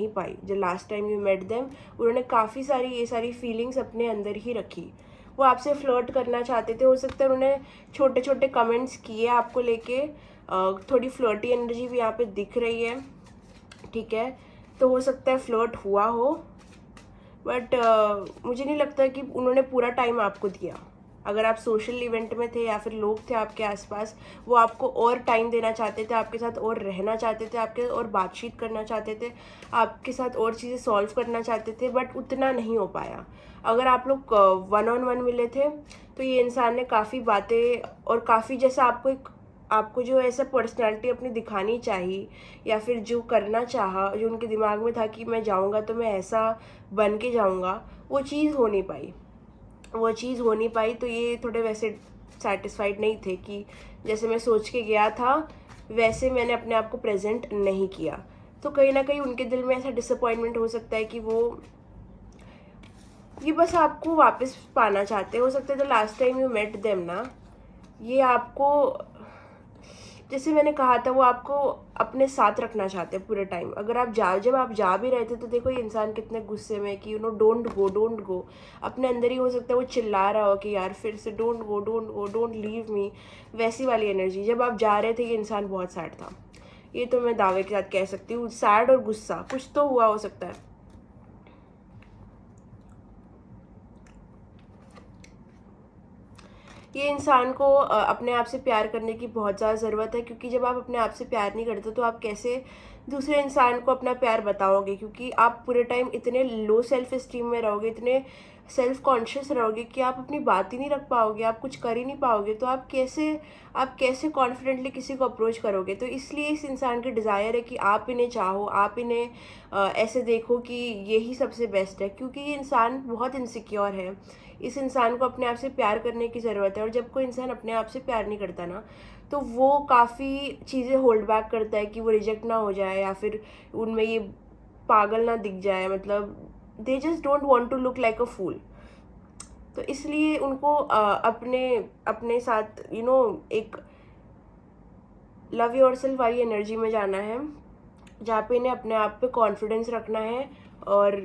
Speaker 1: पाई। जो last time you met them, उन्होंने काफ़ी सारी ये सारी फीलिंग्स अपने अंदर ही रखी। वो आपसे फ्लर्ट करना चाहते थे। हो सकता है उन्होंने छोटे छोटे कमेंट्स किए आपको लेके, थोड़ी फ्लर्टी एनर्जी भी यहाँ पे दिख रही है, ठीक है। तो हो सकता है फ्लर्ट हुआ हो, बट मुझे नहीं लगता कि उन्होंने पूरा टाइम आपको दिया। अगर आप सोशल इवेंट में थे या फिर लोग थे आपके आसपास, वो आपको और टाइम देना चाहते थे, आपके साथ और रहना चाहते थे, आपके और बातचीत करना चाहते थे, आपके साथ और चीज़ें सॉल्व करना चाहते थे, बट उतना नहीं हो पाया। अगर आप लोग वन ऑन वन मिले थे तो ये इंसान ने काफ़ी बातें और काफ़ी जैसा आपको जो ऐसा पर्सनालिटी अपनी दिखानी चाहिए या फिर जो करना चाहा, जो उनके दिमाग में था कि मैं जाऊंगा तो मैं ऐसा बन के जाऊंगा, वो चीज़ हो नहीं पाई। तो ये थोड़े वैसे सेटिस्फाइड नहीं थे कि जैसे मैं सोच के गया था वैसे मैंने अपने आप को प्रेजेंट नहीं किया। तो कहीं ना कहीं उनके दिल में ऐसा डिसअपॉइंटमेंट हो सकता है कि ये बस आपको वापस पाना चाहते हैं। हो सकता है the last time you met them ना, ये आपको, जैसे मैंने कहा था, वो आपको अपने साथ रखना चाहते हैं पूरे टाइम। अगर जब आप जा भी रहे थे तो देखो ये इंसान कितने गुस्से में कि डोंट गो। अपने अंदर ही हो सकता है वो चिल्ला रहा हो कि यार फिर से don't go, don't leave me, वैसी वाली एनर्जी। जब आप जा रहे थे ये इंसान बहुत सैड था, ये तो मैं दावे के साथ कह सकती हूँ। सैड और गुस्सा कुछ तो हुआ हो सकता है। ये इंसान को अपने आप से प्यार करने की बहुत ज़्यादा ज़रूरत है, क्योंकि जब आप अपने आप से प्यार नहीं करते तो आप कैसे दूसरे इंसान को अपना प्यार बताओगे? क्योंकि आप पूरे टाइम इतने लो सेल्फ इस्टीम में रहोगे, इतने सेल्फ कॉन्शियस रहोगे कि आप अपनी बात ही नहीं रख पाओगे, आप कुछ कर ही नहीं पाओगे। तो आप कैसे कॉन्फिडेंटली किसी को अप्रोच करोगे? तो इसलिए इस इंसान की डिज़ायर है कि आप इन्हें चाहो, आप इन्हें ऐसे देखो कि यही सबसे बेस्ट है, क्योंकि ये इंसान बहुत इनसिक्योर है। इस इंसान को अपने आप से प्यार करने की ज़रूरत है, और जब कोई इंसान अपने आप से प्यार नहीं करता ना, तो वो काफ़ी चीज़ें होल्ड बैक करता है कि वो रिजेक्ट ना हो जाए या फिर उनमें ये पागल ना दिख जाए। मतलब they just don't want to look like a fool. तो इसलिए उनको अपने अपने साथ एक लव योरसेल्फ वाली एनर्जी में जाना है, जहाँ पे इन्हें अपने आप पे कॉन्फिडेंस रखना है, और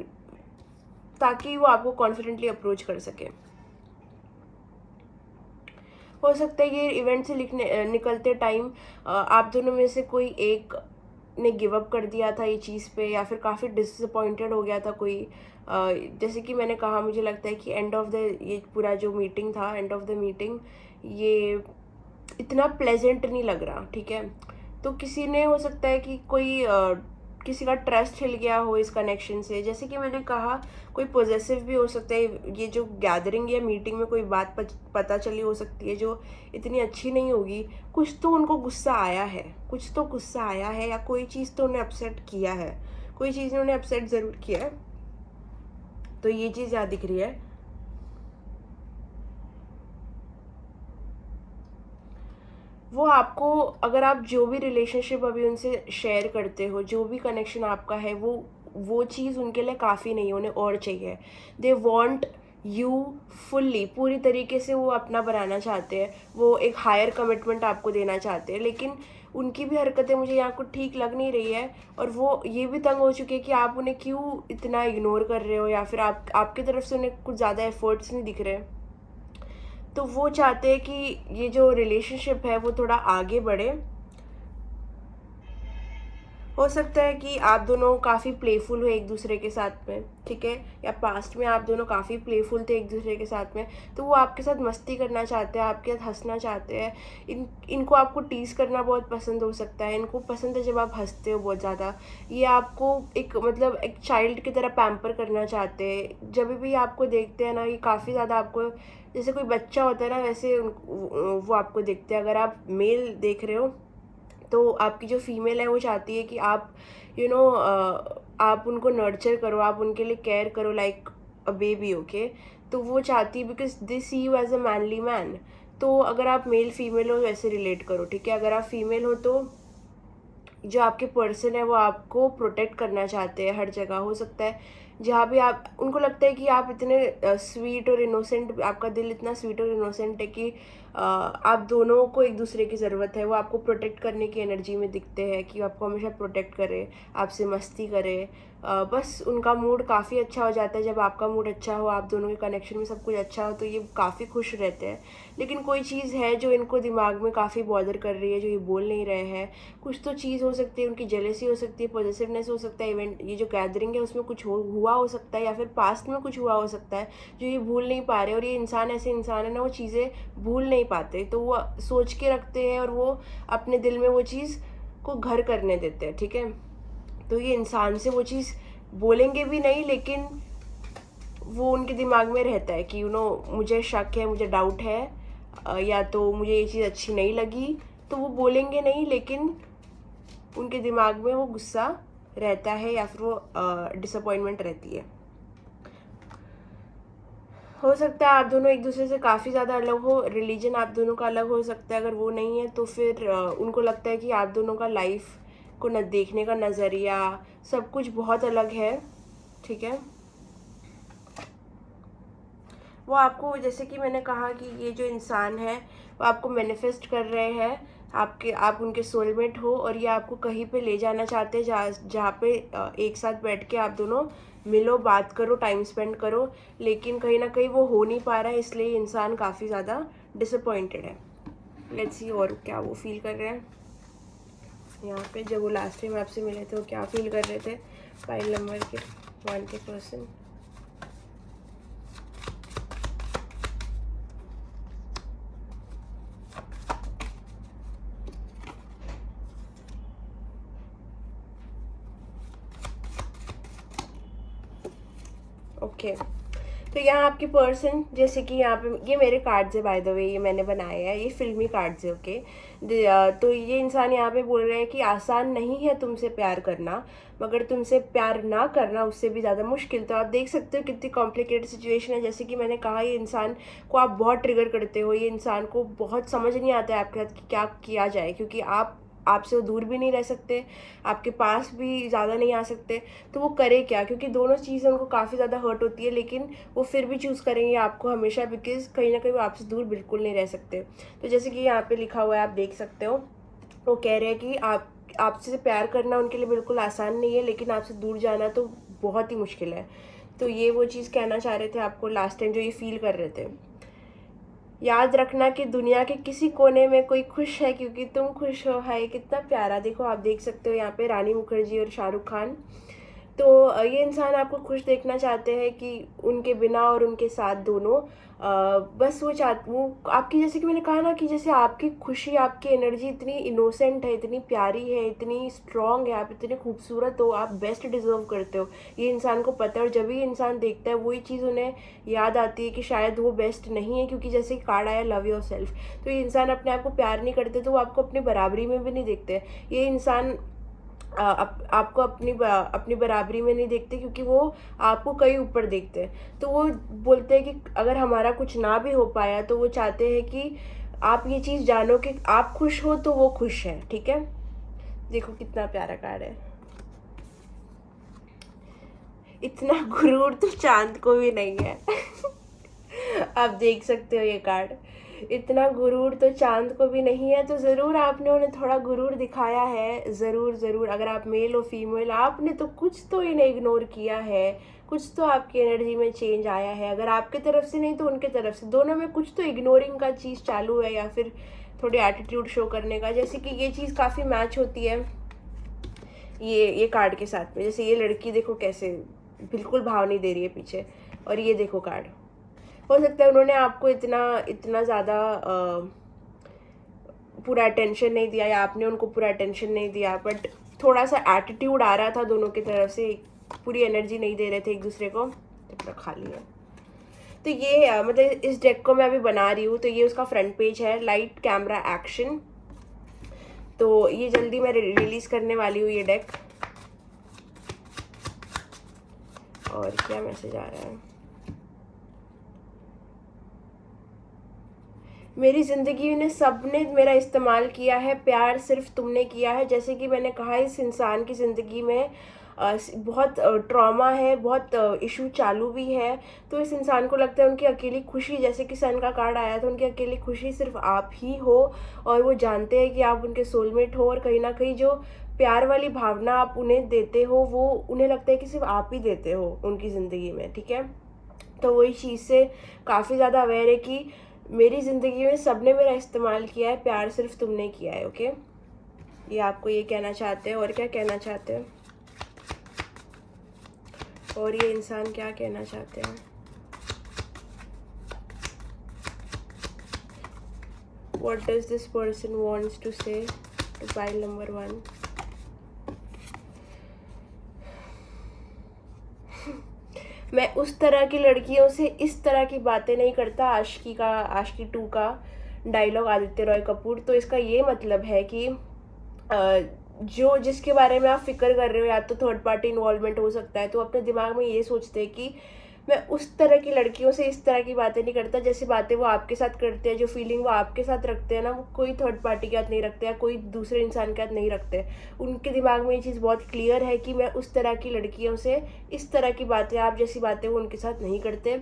Speaker 1: ताकि वो आपको कॉन्फिडेंटली अप्रोच कर सके। हो सकता है ये इवेंट से निकलते टाइम आप दोनों में से कोई एक ने गिव अप कर दिया था ये चीज़ पे, या फिर काफ़ी डिसअपॉइंटेड हो गया था कोई। जैसे कि मैंने कहा, मुझे लगता है कि ये पूरा जो मीटिंग था, एंड ऑफ द मीटिंग ये इतना प्लेजेंट नहीं लग रहा, ठीक है। तो किसी ने, हो सकता है कि कोई किसी का ट्रस्ट हिल गया हो इस कनेक्शन से। जैसे कि मैंने कहा, कोई पॉजेसिव भी हो सकता है। ये जो गैदरिंग या मीटिंग में कोई बात पता चली हो सकती है जो इतनी अच्छी नहीं होगी। कुछ तो उनको गुस्सा आया है, या कोई चीज़ तो उन्हें अपसेट किया है, कोई चीज़ ने उन्हें अपसेट ज़रूर किया है। तो ये चीज़ यहाँ दिख रही है। वो आपको, अगर आप जो भी रिलेशनशिप अभी उनसे शेयर करते हो, जो भी कनेक्शन आपका है, वो चीज़ उनके लिए काफ़ी नहीं है, उन्हें और चाहिए। दे वॉन्ट यू फुल्ली, पूरी तरीके से वो अपना बनाना चाहते हैं। वो एक हायर कमिटमेंट आपको देना चाहते हैं, लेकिन उनकी भी हरकतें मुझे यहाँ कुछ ठीक लग नहीं रही है। और वो ये भी तंग हो चुके हैं कि आप उन्हें क्यों इतना इग्नोर कर रहे हो, या फिर आपकी तरफ से उन्हें कुछ ज़्यादा एफर्ट्स नहीं दिख रहे। तो वो चाहते हैं कि ये जो रिलेशनशिप है वो थोड़ा आगे बढ़े। हो सकता है कि आप दोनों काफ़ी प्लेफुल हो एक दूसरे के साथ में, ठीक है, या पास्ट में आप दोनों काफ़ी प्लेफुल थे एक दूसरे के साथ में। तो वो आपके साथ मस्ती करना चाहते हैं, आपके साथ हंसना चाहते हैं। इनको आपको टीज़ करना बहुत पसंद हो सकता है। इनको पसंद है जब आप हंसते हो बहुत ज़्यादा। ये आपको एक चाइल्ड की तरह पैम्पर करना चाहते हैं। जब भी आपको देखते हैं ना, ये काफ़ी ज़्यादा आपको, जैसे कोई बच्चा होता है ना, वैसे वो आपको देखते हैं। अगर आप मेल देख रहे हो तो आपकी जो फीमेल है वो चाहती है कि आप आप उनको नर्चर करो, आप उनके लिए केयर करो लाइक अ बेबी, ओके। तो वो चाहती है because they see you as a manly man. तो अगर आप मेल फीमेल हो वैसे रिलेट करो, ठीक है। अगर आप फीमेल हो तो जो आपके पर्सन है वो आपको प्रोटेक्ट करना चाहते हैं हर जगह। हो सकता है जहाँ भी उनको लगता है कि आप इतने स्वीट और इनोसेंट, आपका दिल इतना स्वीट और इनोसेंट है कि आप दोनों को एक दूसरे की ज़रूरत है। वो आपको प्रोटेक्ट करने की एनर्जी में दिखते हैं कि आपको हमेशा प्रोटेक्ट करे, आपसे मस्ती करे। बस उनका मूड काफ़ी अच्छा हो जाता है जब आपका मूड अच्छा हो, आप दोनों के कनेक्शन में सब कुछ अच्छा हो, तो ये काफ़ी खुश रहते हैं। लेकिन कोई चीज़ है जो इनको दिमाग में काफ़ी बॉदर कर रही है, जो ये बोल नहीं रहे हैं। कुछ तो चीज़ हो सकती है, उनकी जेलेसी हो सकती है, पॉजिटिवनेस हो सकता है, इवेंट ये जो गैदरिंग है उसमें कुछ हुआ हो सकता है, या फिर पास्ट में कुछ हुआ हो सकता है जो ये भूल नहीं पा रहे। और ये इंसान ऐसे इंसान है ना, वो चीज़ें भूल नहीं पाते, तो वो सोच के रखते हैं और वो अपने दिल में वो चीज़ को घर करने देते हैं, ठीक है। तो ये इंसान से वो चीज़ बोलेंगे भी नहीं, लेकिन वो उनके दिमाग में रहता है कि मुझे शक है, मुझे डाउट है, या तो मुझे ये चीज़ अच्छी नहीं लगी, तो वो बोलेंगे नहीं, लेकिन उनके दिमाग में वो गुस्सा रहता है या फिर वो डिसअपॉइंटमेंट रहती है। हो सकता है आप दोनों एक दूसरे से काफ़ी ज़्यादा अलग हो, रिलीजन आप दोनों का अलग हो सकता है। अगर वो नहीं है तो फिर उनको लगता है कि आप दोनों का लाइफ को न देखने का नज़रिया सब कुछ बहुत अलग है, ठीक है। वो आपको, जैसे कि मैंने कहा कि ये जो इंसान है वो आपको मैनिफेस्ट कर रहे हैं, आप उनके सोलमेट हो, और ये आपको कहीं पे ले जाना चाहते हैं जहाँ पे एक साथ बैठ के आप दोनों मिलो, बात करो, टाइम स्पेंड करो। लेकिन कहीं ना कहीं वो हो नहीं पा रहा है, इसलिए इंसान काफ़ी ज़्यादा डिसअपॉइंटेड है। लेट्स सी और क्या वो फील कर रहे हैं यहाँ पे। जब वो लास्ट टाइम आपसे मिले थे वो क्या फील कर रहे थे, फाइल नंबर के 1 के पर्सन। ओके, तो यहाँ आपकी पर्सन, जैसे कि यहाँ पे ये मेरे कार्ड्स है बाय द वे, ये मैंने बनाए हैं, ये फिल्मी कार्ड्स है, ओके। तो ये इंसान यहाँ पे बोल रहे हैं कि आसान नहीं है तुमसे प्यार करना, मगर तुमसे प्यार ना करना उससे भी ज़्यादा मुश्किल। तो आप देख सकते हो कितनी कॉम्प्लिकेटेड सिचुएशन है। जैसे कि मैंने कहा, ये इंसान को आप बहुत ट्रिगर करते हो, ये इंसान को बहुत समझ नहीं आता है आपके साथ कि क्या किया जाए, क्योंकि आपसे वो दूर भी नहीं रह सकते, आपके पास भी ज़्यादा नहीं आ सकते। तो वो करे क्या, क्योंकि दोनों चीज़ें उनको काफ़ी ज़्यादा हर्ट होती है, लेकिन वो फिर भी चूज़ करेंगे आपको हमेशा, बिकॉज कहीं ना कहीं वो आपसे दूर बिल्कुल नहीं रह सकते। तो जैसे कि यहाँ पे लिखा हुआ है, आप देख सकते हो, वो कह रहे हैं कि आपसे प्यार करना उनके लिए बिल्कुल आसान नहीं है, लेकिन आपसे दूर जाना तो बहुत ही मुश्किल है। तो ये वो चीज़ कहना चाह रहे थे आपको लास्ट टाइम, जो ये फील कर रहे थे। याद रखना कि दुनिया के किसी कोने में कोई खुश है क्योंकि तुम खुश हो। है कितना प्यारा, देखो आप देख सकते हो यहाँ पे रानी मुखर्जी और शाहरुख खान। तो ये इंसान आपको खुश देखना चाहते हैं कि उनके बिना और उनके साथ दोनों, बस वो आपकी, जैसे कि मैंने कहा ना, कि जैसे आपकी खुशी, आपकी एनर्जी इतनी इनोसेंट है, इतनी प्यारी है, इतनी स्ट्रॉन्ग है, आप इतने खूबसूरत हो, आप बेस्ट डिजर्व करते हो, ये इंसान को पता है। और जब ये इंसान देखता है वही चीज़ उन्हें याद आती है कि शायद वो बेस्ट नहीं है, क्योंकि जैसे कार्ड आया लव योर सेल्फ, तो ये इंसान अपने आप को प्यार नहीं करते, तो वो आपको अपनी बराबरी में भी नहीं देखते। ये इंसान आपको अपनी बराबरी में नहीं देखते, क्योंकि वो आपको कहीं ऊपर देखते हैं। तो वो बोलते हैं कि अगर हमारा कुछ ना भी हो पाया तो वो चाहते हैं कि आप ये चीज़ जानो कि आप खुश हो तो वो खुश है, ठीक है। देखो कितना प्यारा कार्ड है। इतना गुरूर तो चांद को भी नहीं है। आप देख सकते हो ये कार्ड, इतना गुरूर तो चांद को भी नहीं है। तो ज़रूर आपने उन्हें थोड़ा गुरूर दिखाया है, ज़रूर ज़रूर। अगर आप मेल हो फीमेल, आपने तो कुछ तो इन्हें इग्नोर किया है, कुछ तो आपकी एनर्जी में चेंज आया है। अगर आपके तरफ से नहीं तो उनके तरफ से, दोनों में कुछ तो इग्नोरिंग का चीज़ चालू है, या फिर थोड़ी एटीट्यूड शो करने का। जैसे कि ये चीज़ काफ़ी मैच होती है ये कार्ड के साथ में। जैसे ये लड़की देखो कैसे बिल्कुल भाव नहीं दे रही है पीछे, और ये देखो कार्ड। हो सकता है उन्होंने आपको इतना इतना ज़्यादा पूरा अटेंशन नहीं दिया, या आपने उनको पूरा अटेंशन नहीं दिया, बट थोड़ा सा एटीट्यूड आ रहा था दोनों की तरफ से, पूरी एनर्जी नहीं दे रहे थे एक दूसरे को। तो पूरा खाली है। तो ये मतलब इस डेक को मैं अभी बना रही हूँ, तो ये उसका फ्रंट पेज है, लाइट कैमरा एक्शन। तो ये जल्दी मैं रिलीज़ करने वाली हूँ ये डेक। और क्या मैसेज आ रहा है, मेरी ज़िंदगी में सबने मेरा इस्तेमाल किया है, प्यार सिर्फ तुमने किया है। जैसे कि मैंने कहा, इस इंसान की ज़िंदगी में बहुत ट्रॉमा है, बहुत इशू चालू भी है। तो इस इंसान को लगता है उनकी अकेली खुशी, जैसे कि सन का कार्ड आया था, उनकी अकेली खुशी सिर्फ आप ही हो, और वो जानते हैं कि आप उनके सोलमेट हो, और कहीं ना कहीं जो प्यार वाली भावना आप उन्हें देते हो वो उन्हें लगता है कि सिर्फ आप ही देते हो उनकी ज़िंदगी में, ठीक है। तो वो इस चीज़ से काफ़ी ज़्यादा अवेयर है कि मेरी ज़िंदगी में सबने मेरा इस्तेमाल किया है, प्यार सिर्फ तुमने किया है। ओके, ये आपको ये कहना चाहते हैं। और क्या कहना चाहते हैं, और ये इंसान क्या कहना चाहते हैं? What does this person wants to say to pile number 1? मैं उस तरह की लड़कियों से इस तरह की बातें नहीं करता। आशिकी 2 का डायलॉग आदित्य रॉय कपूर। तो इसका ये मतलब है कि जो जिसके बारे में आप फिक्र कर रहे हो, या तो थर्ड पार्टी इन्वॉल्वमेंट हो सकता है, तो अपने दिमाग में ये सोचते हैं कि मैं उस तरह की लड़कियों से इस तरह की बातें नहीं करता, जैसी बातें वो आपके साथ करते हैं, जो फीलिंग वो आपके साथ रखते हैं ना, वो कोई थर्ड पार्टी के साथ नहीं रखते, या कोई दूसरे इंसान के साथ नहीं रखते। उनके दिमाग में ये चीज़ बहुत क्लियर है कि मैं उस तरह की लड़कियों से इस तरह की बातें, आप जैसी बातें वो उनके साथ नहीं करते।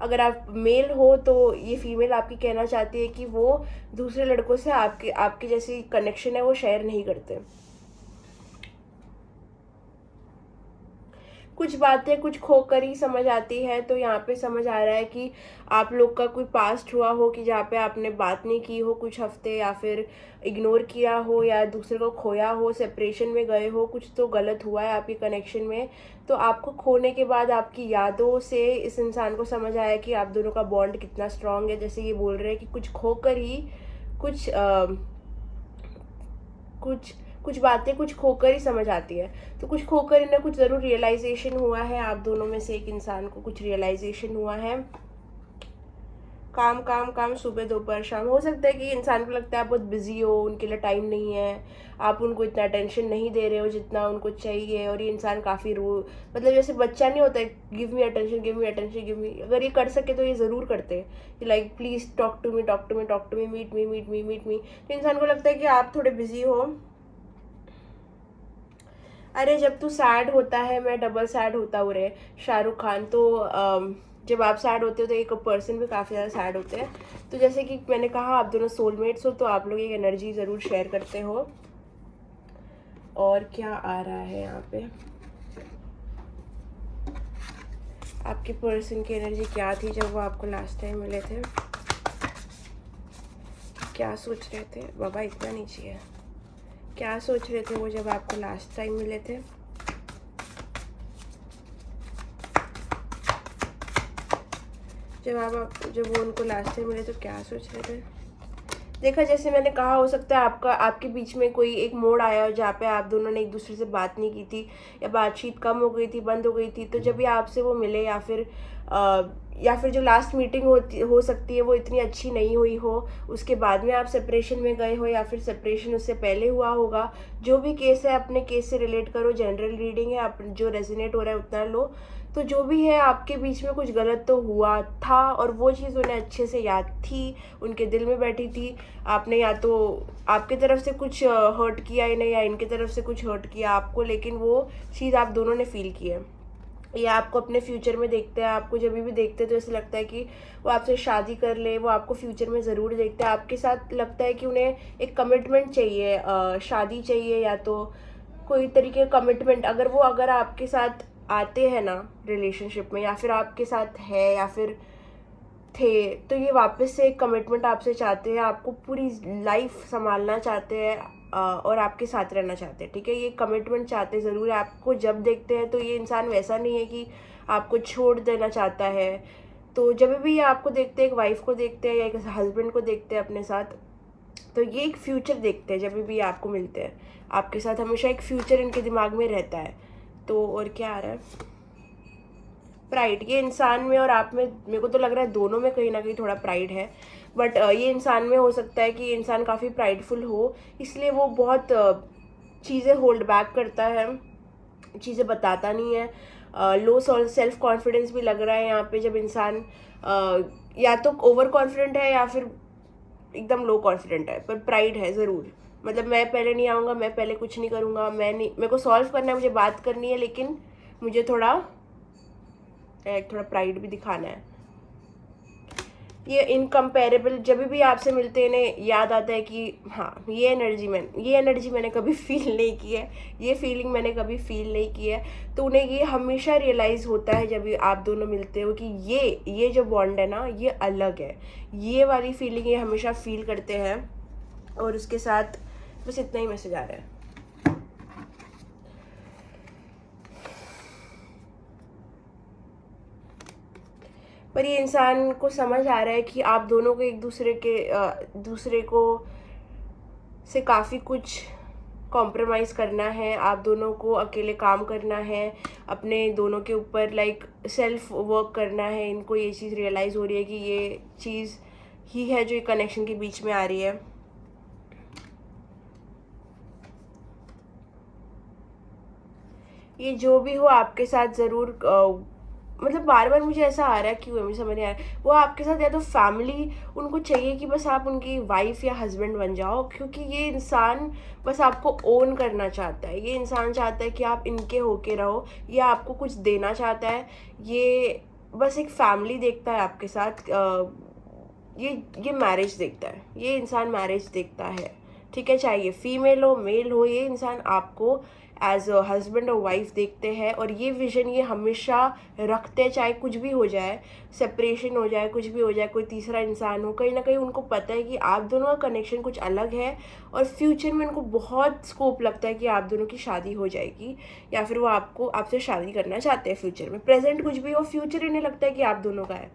Speaker 1: अगर आप मेल हो तो ये फीमेल आपकी कहना चाहती है कि वो दूसरे लड़कों से आपके जैसी कनेक्शन है वो शेयर नहीं करते। कुछ बातें कुछ खोकर ही समझ आती है। तो यहाँ पे समझ आ रहा है कि आप लोग का कोई पास्ट हुआ हो कि जहाँ पे आपने बात नहीं की हो कुछ हफ्ते, या फिर इग्नोर किया हो, या दूसरे को खोया हो, सेपरेशन में गए हो, कुछ तो गलत हुआ है आपके कनेक्शन में। तो आपको खोने के बाद आपकी यादों से इस इंसान को समझ आया कि आप दोनों का बॉन्ड कितना स्ट्रांग है। जैसे ये बोल रहे हैं कि कुछ खोकर ही कुछ कुछ कुछ बातें कुछ खोकर ही समझ आती है। तो कुछ खोकर इन्हें कुछ ज़रूर रियलाइजेशन हुआ है, आप दोनों में से एक इंसान को कुछ रियलाइजेशन हुआ है। काम काम काम, सुबह दोपहर शाम। हो सकता है कि इंसान को लगता है आप बहुत बिजी हो, उनके लिए टाइम नहीं है, आप उनको इतना अटेंशन नहीं दे रहे हो जितना उनको चाहिए। और ये इंसान काफ़ी मतलब जैसे बच्चा नहीं होता है, give me attention give me attention give me, अगर ये कर सके तो ये ज़रूर करते हैं, like please talk to me talk to me talk to me, meet me meet me meet me. तो इंसान को लगता है कि आप थोड़े बिजी हो। अरे जब तू सैड होता है मैं डबल सैड होता हूँ रे, शाहरुख खान। तो जब आप सैड होते हो तो एक पर्सन भी काफ़ी ज़्यादा सैड होते हैं। तो जैसे कि मैंने कहा आप दोनों सोलमेट्स हो, तो आप लोग एक एनर्जी ज़रूर शेयर करते हो। और क्या आ रहा है यहाँ पे, आपके पर्सन की एनर्जी क्या थी जब वो आपको लास्ट टाइम मिले थे? क्या सोच रहे थे बाबा, इतना नीचे है। क्या सोच रहे थे वो जब आपको लास्ट टाइम मिले थे? जब वो उनको लास्ट टाइम मिले तो क्या सोच रहे थे? देखा, जैसे मैंने कहा, हो सकता है आपके बीच में कोई एक मोड़ आया हो जहाँ पे आप दोनों ने एक दूसरे से बात नहीं की थी, या बातचीत कम हो गई थी, बंद हो गई थी। तो जब भी आपसे वो मिले, या फिर जो लास्ट मीटिंग हो सकती है वो इतनी अच्छी नहीं हुई हो, उसके बाद में आप सेपरेशन में गए हो, या फिर सेपरेशन उससे पहले हुआ होगा। जो भी केस है अपने केस से रिलेट करो, जनरल रीडिंग है, आप जो रेजोनेट हो रहा है उतना लो। तो जो भी है आपके बीच में कुछ गलत तो हुआ था, और वो चीज़ उन्हें अच्छे से याद थी, उनके दिल में बैठी थी। आपने या तो आपकी तरफ से कुछ हर्ट किया इन्हें, या इनकी तरफ से कुछ हर्ट किया आपको, लेकिन वो चीज़ आप दोनों ने फील की है। ये आपको अपने फ्यूचर में देखते हैं, आपको जब भी देखते हैं तो ऐसा लगता है कि वो आपसे शादी कर ले, वो आपको फ्यूचर में ज़रूर देखते हैं। आपके साथ लगता है कि उन्हें एक कमिटमेंट चाहिए, शादी चाहिए, या तो कोई तरीके का कमिटमेंट। अगर आपके साथ आते हैं ना रिलेशनशिप में, या फिर आपके साथ है, या फिर थे, तो ये वापस से एक कमिटमेंट आपसे चाहते हैं, आपको पूरी लाइफ संभालना चाहते हैं, और आपके साथ रहना चाहते हैं, ठीक है। ये कमिटमेंट चाहते ज़रूर है। आपको जब देखते हैं तो ये इंसान वैसा नहीं है कि आपको छोड़ देना चाहता है। तो जब भी ये आपको देखते हैं, एक वाइफ को देखते हैं या एक हस्बैंड को देखते हैं अपने साथ, तो ये एक फ्यूचर देखते हैं। जब भी आपको मिलते हैं आपके साथ हमेशा एक फ्यूचर इनके दिमाग में रहता है। तो और क्या आ रहा है, प्राइड। ये इंसान में और आप में, मेरे को तो लग रहा है दोनों में कहीं ना कहीं थोड़ा प्राइड है। बट ये इंसान में हो सकता है कि ये इंसान काफ़ी प्राइडफुल हो, इसलिए वो बहुत चीज़ें होल्ड बैक करता है, चीज़ें बताता नहीं है। लो सेल्फ कॉन्फिडेंस भी लग रहा है यहाँ पे। जब इंसान या तो ओवर कॉन्फिडेंट है, या फिर एकदम लो कॉन्फिडेंट है, पर प्राइड है ज़रूर। मतलब मैं पहले नहीं आऊँगा, मैं पहले कुछ नहीं करूँगा, मैं नहीं, मेरे को सॉल्व करना है, मुझे बात करनी है, लेकिन मुझे थोड़ा प्राइड भी दिखाना है। ये इनकम्पेरेबल जब भी आपसे मिलते हैं इन्हें याद आता है कि हाँ ये एनर्जी मैंने कभी फील नहीं की है, ये फीलिंग मैंने कभी फील नहीं की है। तो उन्हें ये हमेशा रियलाइज़ होता है जब भी आप दोनों मिलते हो कि ये जो बॉन्ड है ना ये अलग है, ये वाली फीलिंग ये हमेशा फील करते हैं। और उसके साथ बस इतना ही मैसेज आ रहा है। पर ये इंसान को समझ आ रहा है कि आप दोनों को एक दूसरे को से काफ़ी कुछ कॉम्प्रोमाइज़ करना है, आप दोनों को अकेले काम करना है, अपने दोनों के ऊपर लाइक सेल्फ वर्क करना है। इनको ये चीज़ रियलाइज़ हो रही है कि ये चीज़ ही है जो कनेक्शन के बीच में आ रही है। ये जो भी हो आपके साथ ज़रूर मतलब बार बार मुझे ऐसा आ रहा है कि वो मुझे समझ नहीं आ रहा है, वो आपके साथ या तो फैमिली उनको चाहिए कि बस आप उनकी वाइफ या हस्बैंड बन जाओ, क्योंकि ये इंसान बस आपको ओन करना चाहता है। ये इंसान चाहता है कि आप इनके होके रहो, ये आपको कुछ देना चाहता है, ये बस एक फैमिली देखता है आपके साथ। ये मैरिज देखता है, ये इंसान मैरिज देखता है, ठीक है, चाहे ये फीमेल हो मेल हो, ये इंसान आपको एज अ हस्बैंड और वाइफ देखते हैं। और ये विजन ये हमेशा रखते हैं, चाहे कुछ भी हो जाए, सेपरेशन हो जाए, कुछ भी हो जाए, कोई तीसरा इंसान हो, कहीं ना कहीं उनको पता है कि आप दोनों का कनेक्शन कुछ अलग है। और फ्यूचर में उनको बहुत स्कोप लगता है कि आप दोनों की शादी हो जाएगी, या फिर वो आपसे शादी करना चाहते हैं फ्यूचर में। प्रेजेंट कुछ भी हो, फ्यूचर इन्हें लगता है कि आप दोनों का है।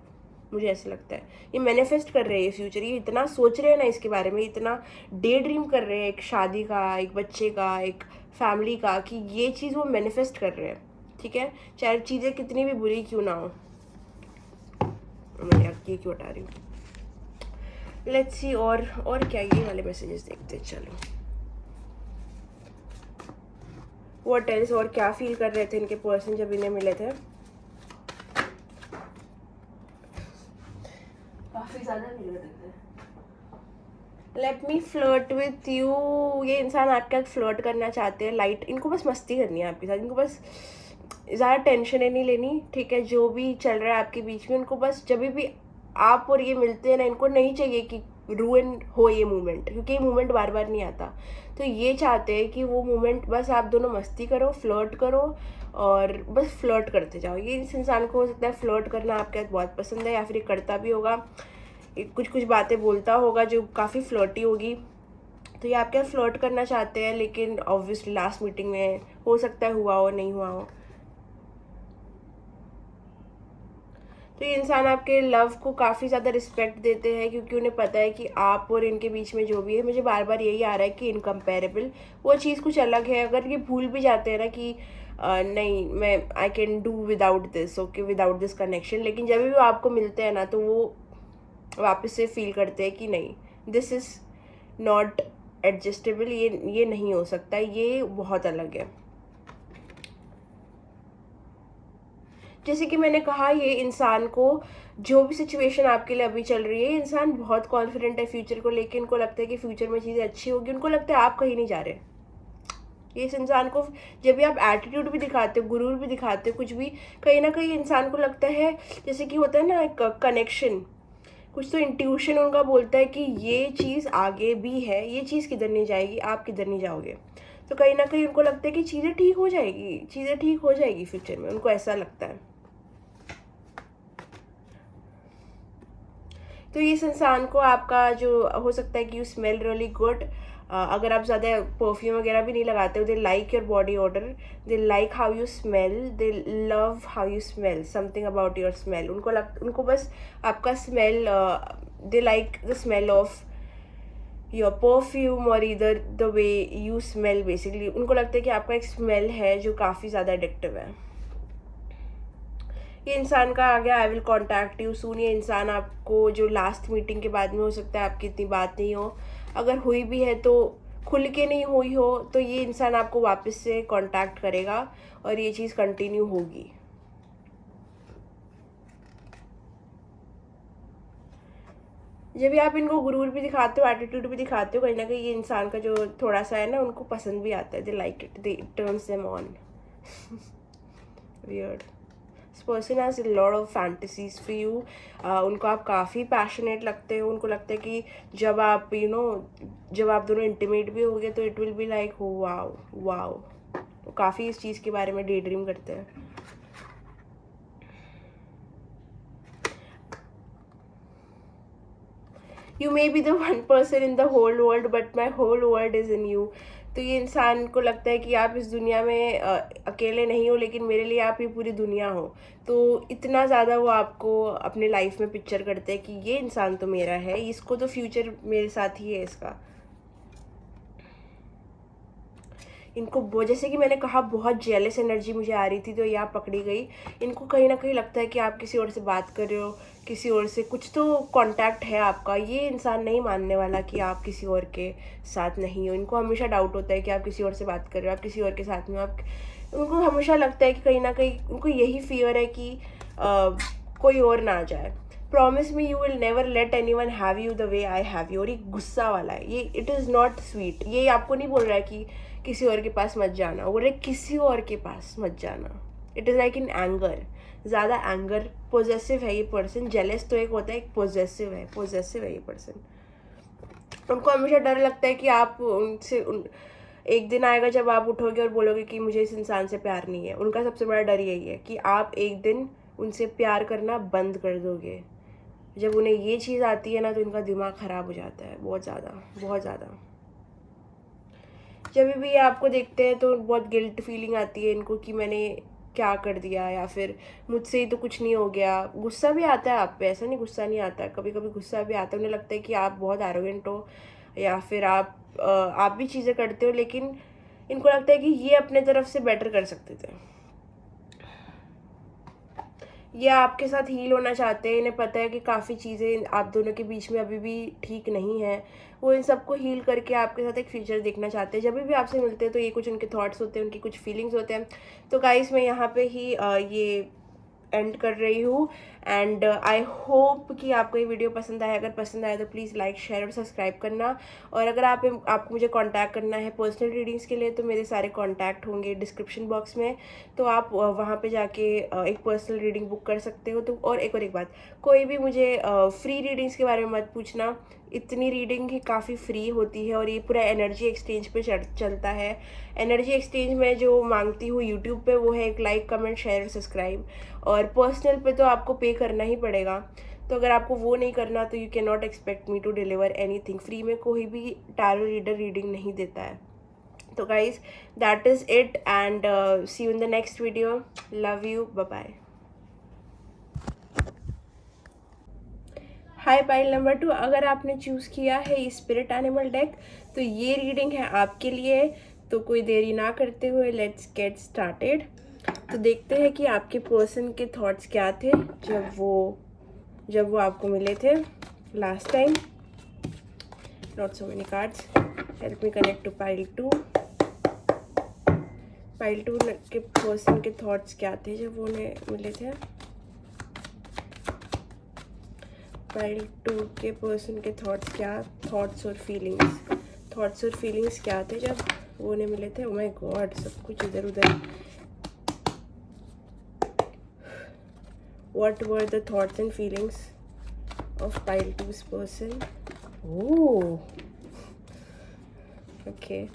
Speaker 1: मुझे ऐसा लगता है ये मैनिफेस्ट कर रहे हैं ये फ्यूचर, ये इतना सोच रहे हैं ना इसके बारे में, इतना डे ड्रीम कर रहे हैं एक शादी का, एक बच्चे का, एक फैमिली का, कि ये चीज़ वो मैनिफेस्ट कर रहे हैं, ठीक है, चाहे चीज़ें कितनी भी बुरी क्यों ना हो। मैं ये क्यों हटा रही हूँ। लेट्स सी और क्या, ये वाले मैसेजेस देखते हैं। चलो व्हाट एल्स, और क्या फील कर रहे थे इनके पर्सन जब इन्हें मिले थे। काफ़ी ज़्यादा फील कर रहे थे। Let me flirt with you, ये इंसान आपके साथ फ्लर्ट करना चाहते हैं, लाइट, इनको बस मस्ती करनी है आपके साथ, इनको बस ज़्यादा टेंशन नहीं लेनी, ठीक है। जो भी चल रहा है आपके बीच में, इनको बस जब भी आप और ये मिलते हैं ना, इनको नहीं चाहिए कि रूइन हो ये मोमेंट, क्योंकि ये मोमेंट बार बार नहीं आता। तो ये चाहते हैं कि वो मोमेंट बस आप दोनों मस्ती करो, फ्लर्ट करो, और बस फ्लर्ट करते जाओ। ये इस इंसान को हो सकता है फ्लर्ट करना आपके साथ बहुत पसंद है, या फिर ये करता भी होगा, कुछ बातें बोलता होगा जो काफ़ी फ्लर्टी होगी। तो ये आपके साथ फ्लर्ट करना चाहते हैं, लेकिन ऑब्वियसली लास्ट मीटिंग में हो सकता है हुआ हो, नहीं हुआ हो। तो ये इंसान आपके लव को काफ़ी ज़्यादा रिस्पेक्ट देते हैं, क्योंकि उन्हें पता है कि आप और इनके बीच में जो भी है, मुझे बार बार यही आ रहा है कि इनकम्पेरेबल, वो चीज़ कुछ अलग है। अगर ये भूल भी जाते हैं ना कि नहीं मैं I can do without this, okay, without this connection, लेकिन जब भी वो आपको मिलते हैं ना, तो वो वापस से फील करते हैं कि नहीं, दिस इज़ नॉट एडजस्टेबल, ये नहीं हो सकता, ये बहुत अलग है। जैसे कि मैंने कहा, ये इंसान को जो भी सिचुएशन आपके लिए अभी चल रही है, इंसान बहुत कॉन्फिडेंट है फ्यूचर को लेके, इनको लगता है कि फ्यूचर में चीज़ें अच्छी होगी, उनको लगता है आप कहीं नहीं जा रहे। ये इस इंसान को जब भी आप एटीट्यूड भी दिखाते हो, गुरूर भी दिखाते हो, कुछ भी, कहीं ना कहीं इंसान को लगता है, जैसे कि होता है ना एक कनेक्शन, कुछ तो इंट्यूशन उनका बोलता है कि ये चीज़ आगे भी है, ये चीज़ किधर नहीं जाएगी, आप किधर नहीं जाओगे। तो कहीं ना कहीं उनको लगता है कि चीज़ें ठीक हो जाएगी, चीज़ें ठीक हो जाएगी फ्यूचर में, उनको ऐसा लगता है। तो इस इंसान को आपका जो हो सकता है कि यू स्मेल रियली गुड, अगर आप ज़्यादा परफ्यूम वगैरह भी नहीं लगाते हो, they like your body order, they like how you smell, they love how you smell, something about your smell, उनको बस आपका smell, they like the smell of your perfume, और इधर the way you smell, basically उनको लगता है कि आपका एक स्मेल है जो काफ़ी ज़्यादा एडिक्टिव है। ये इंसान का आ गया I will contact you soon. ये इंसान आपको जो लास्ट मीटिंग के बाद में हो सकता है आपकी इतनी बात नहीं हो, अगर हुई भी है तो खुल के नहीं हुई हो, तो ये इंसान आपको वापस से कांटेक्ट करेगा और ये चीज़ कंटिन्यू होगी। जब भी आप इनको गुरूर भी दिखाते हो, एटीट्यूड भी दिखाते हो, कहीं ना कहीं ये इंसान का जो थोड़ा सा है ना, उनको पसंद भी आता है, they like it, they turns them on. Weird. This person has a lot of fantasies for you. उनको आप काफ़ी पैशनेट लगते हो, उनको लगता है कि जब आप जब आप दोनों इंटीमेट भी होगे तो इट विल बी लाइक हो वाओ वाओ। वो काफ़ी इस चीज़ के बारे में डे ड्रीम करते हैं। You may be the one person in the whole world but my whole world is in you. तो ये इंसान को लगता है कि आप इस दुनिया में अकेले नहीं हो, लेकिन मेरे लिए आप ही पूरी दुनिया हो। तो इतना ज़्यादा वो आपको अपने लाइफ में पिक्चर करते हैं कि ये इंसान तो मेरा है, इसको तो फ्यूचर मेरे साथ ही है इसका। इनको जैसे कि मैंने कहा, बहुत जेलस एनर्जी मुझे आ रही थी तो यहाँ पकड़ी गई। इनको कहीं ना कहीं लगता है कि आप किसी और से बात कर रहे हो, किसी और से कुछ तो कांटेक्ट है आपका। ये इंसान नहीं मानने वाला कि आप किसी और के साथ नहीं हो। इनको हमेशा डाउट होता है कि आप किसी और से बात कर रहे हो, आप किसी और के साथ में हो। आप उनको हमेशा लगता है कि कहीं ना कहीं उनको यही फियर है कि कोई और ना आ जाए। Promise me you will never let any one have you the way I have you. और ये गुस्सा वाला है, ये इट इज़ नॉट स्वीट। ये आपको नहीं बोल रहा है कि किसी और के पास मत जाना, वो बोल रहे किसी और के पास मत जाना। It is like in anger, ज़्यादा एंगर। पोजेसिव है ये पर्सन। जेलस तो एक होता है, एक पोजेसिव है ये पर्सन। उनको हमेशा डर लगता है कि आप उनसे एक दिन आएगा जब आप उठोगे और बोलोगे कि मुझे इस इंसान से प्यार नहीं है। उनका सबसे बड़ा डर यही है कि आप एक दिन उनसे प्यार करना बंद कर दोगे। जब उन्हें ये चीज़ आती है ना तो इनका दिमाग ख़राब हो जाता है, बहुत ज़्यादा। जब भी ये आपको देखते हैं तो बहुत गिल्ट फीलिंग आती है इनको कि मैंने क्या कर दिया, या फिर मुझसे ही तो कुछ नहीं हो गया। गुस्सा भी आता है आप पे, ऐसा नहीं गुस्सा नहीं आता है, कभी कभी गुस्सा भी आता है। उन्हें लगता है कि आप बहुत एरोगेंट हो, या फिर आप भी चीज़ें करते हो, लेकिन इनको लगता है कि ये अपने तरफ से बेटर कर सकते थे। ये आपके साथ हील होना चाहते हैं। इन्हें पता है कि काफ़ी चीज़ें आप दोनों के बीच में अभी भी ठीक नहीं है। वो इन सबको हील करके आपके साथ एक फ्यूचर देखना चाहते हैं। जब भी आपसे मिलते हैं तो ये कुछ उनके थॉट्स होते हैं, उनकी कुछ फीलिंग्स होते हैं। तो गाइस, मैं यहाँ पे ही ये एंड कर रही हूँ। एंड आई होप कि आपको ये वीडियो पसंद आया। अगर पसंद आया तो प्लीज़ लाइक, शेयर और सब्सक्राइब करना। और अगर आपको मुझे कांटेक्ट करना है पर्सनल रीडिंग्स के लिए तो मेरे सारे कांटेक्ट होंगे डिस्क्रिप्शन बॉक्स में। तो आप वहाँ पे जाके एक पर्सनल रीडिंग बुक कर सकते हो। तो और एक बात, कोई भी मुझे फ्री रीडिंग्स के बारे में मत पूछना। इतनी रीडिंग ही काफ़ी फ्री होती है और ये पूरा एनर्जी एक्सचेंज पे चलता है। एनर्जी एक्सचेंज में जो मांगती हूँ यूट्यूब पे वो है एक लाइक, कमेंट, शेयर और सब्सक्राइब। और पर्सनल पे तो आपको पे करना ही पड़ेगा। तो अगर आपको वो नहीं करना तो you can not expect me to deliver anything. Free में कोई भी टैरो रीडर रीडिंग नहीं देता है। तो guys, that is it and see you in the next video. Love you, bye bye. Hi pile number 2, अगर आपने चूज़ किया है स्पिरिट एनिमल डेक तो ये रीडिंग है आपके लिए। तो कोई देरी ना करते हुए लेट्स गेट स्टार्टेड। तो देखते हैं कि आपके पर्सन के थॉट्स क्या थे जब वो आपको मिले थे last time. Not so many cards, help me connect to pile 2। Pile 2 के पर्सन के थॉट्स क्या थे जब वो उन्हें मिले थे। पाइल 2 के पर्सन के थॉट्स और फीलिंग्स क्या थे जब वो उन्हें मिले थे। ओह माय गॉड, सब कुछ इधर उधर। What were the thoughts and feelings of pile 2's person? Oh, okay.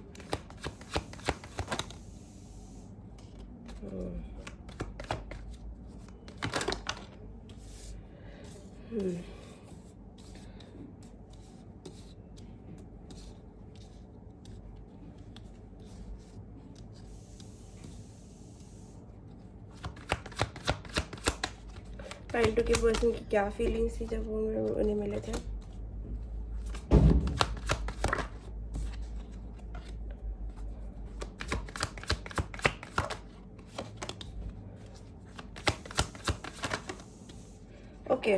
Speaker 1: Pile 2 के पर्सन की क्या फीलिंग्स थी जब वो उन्हें मिले थे। ओके,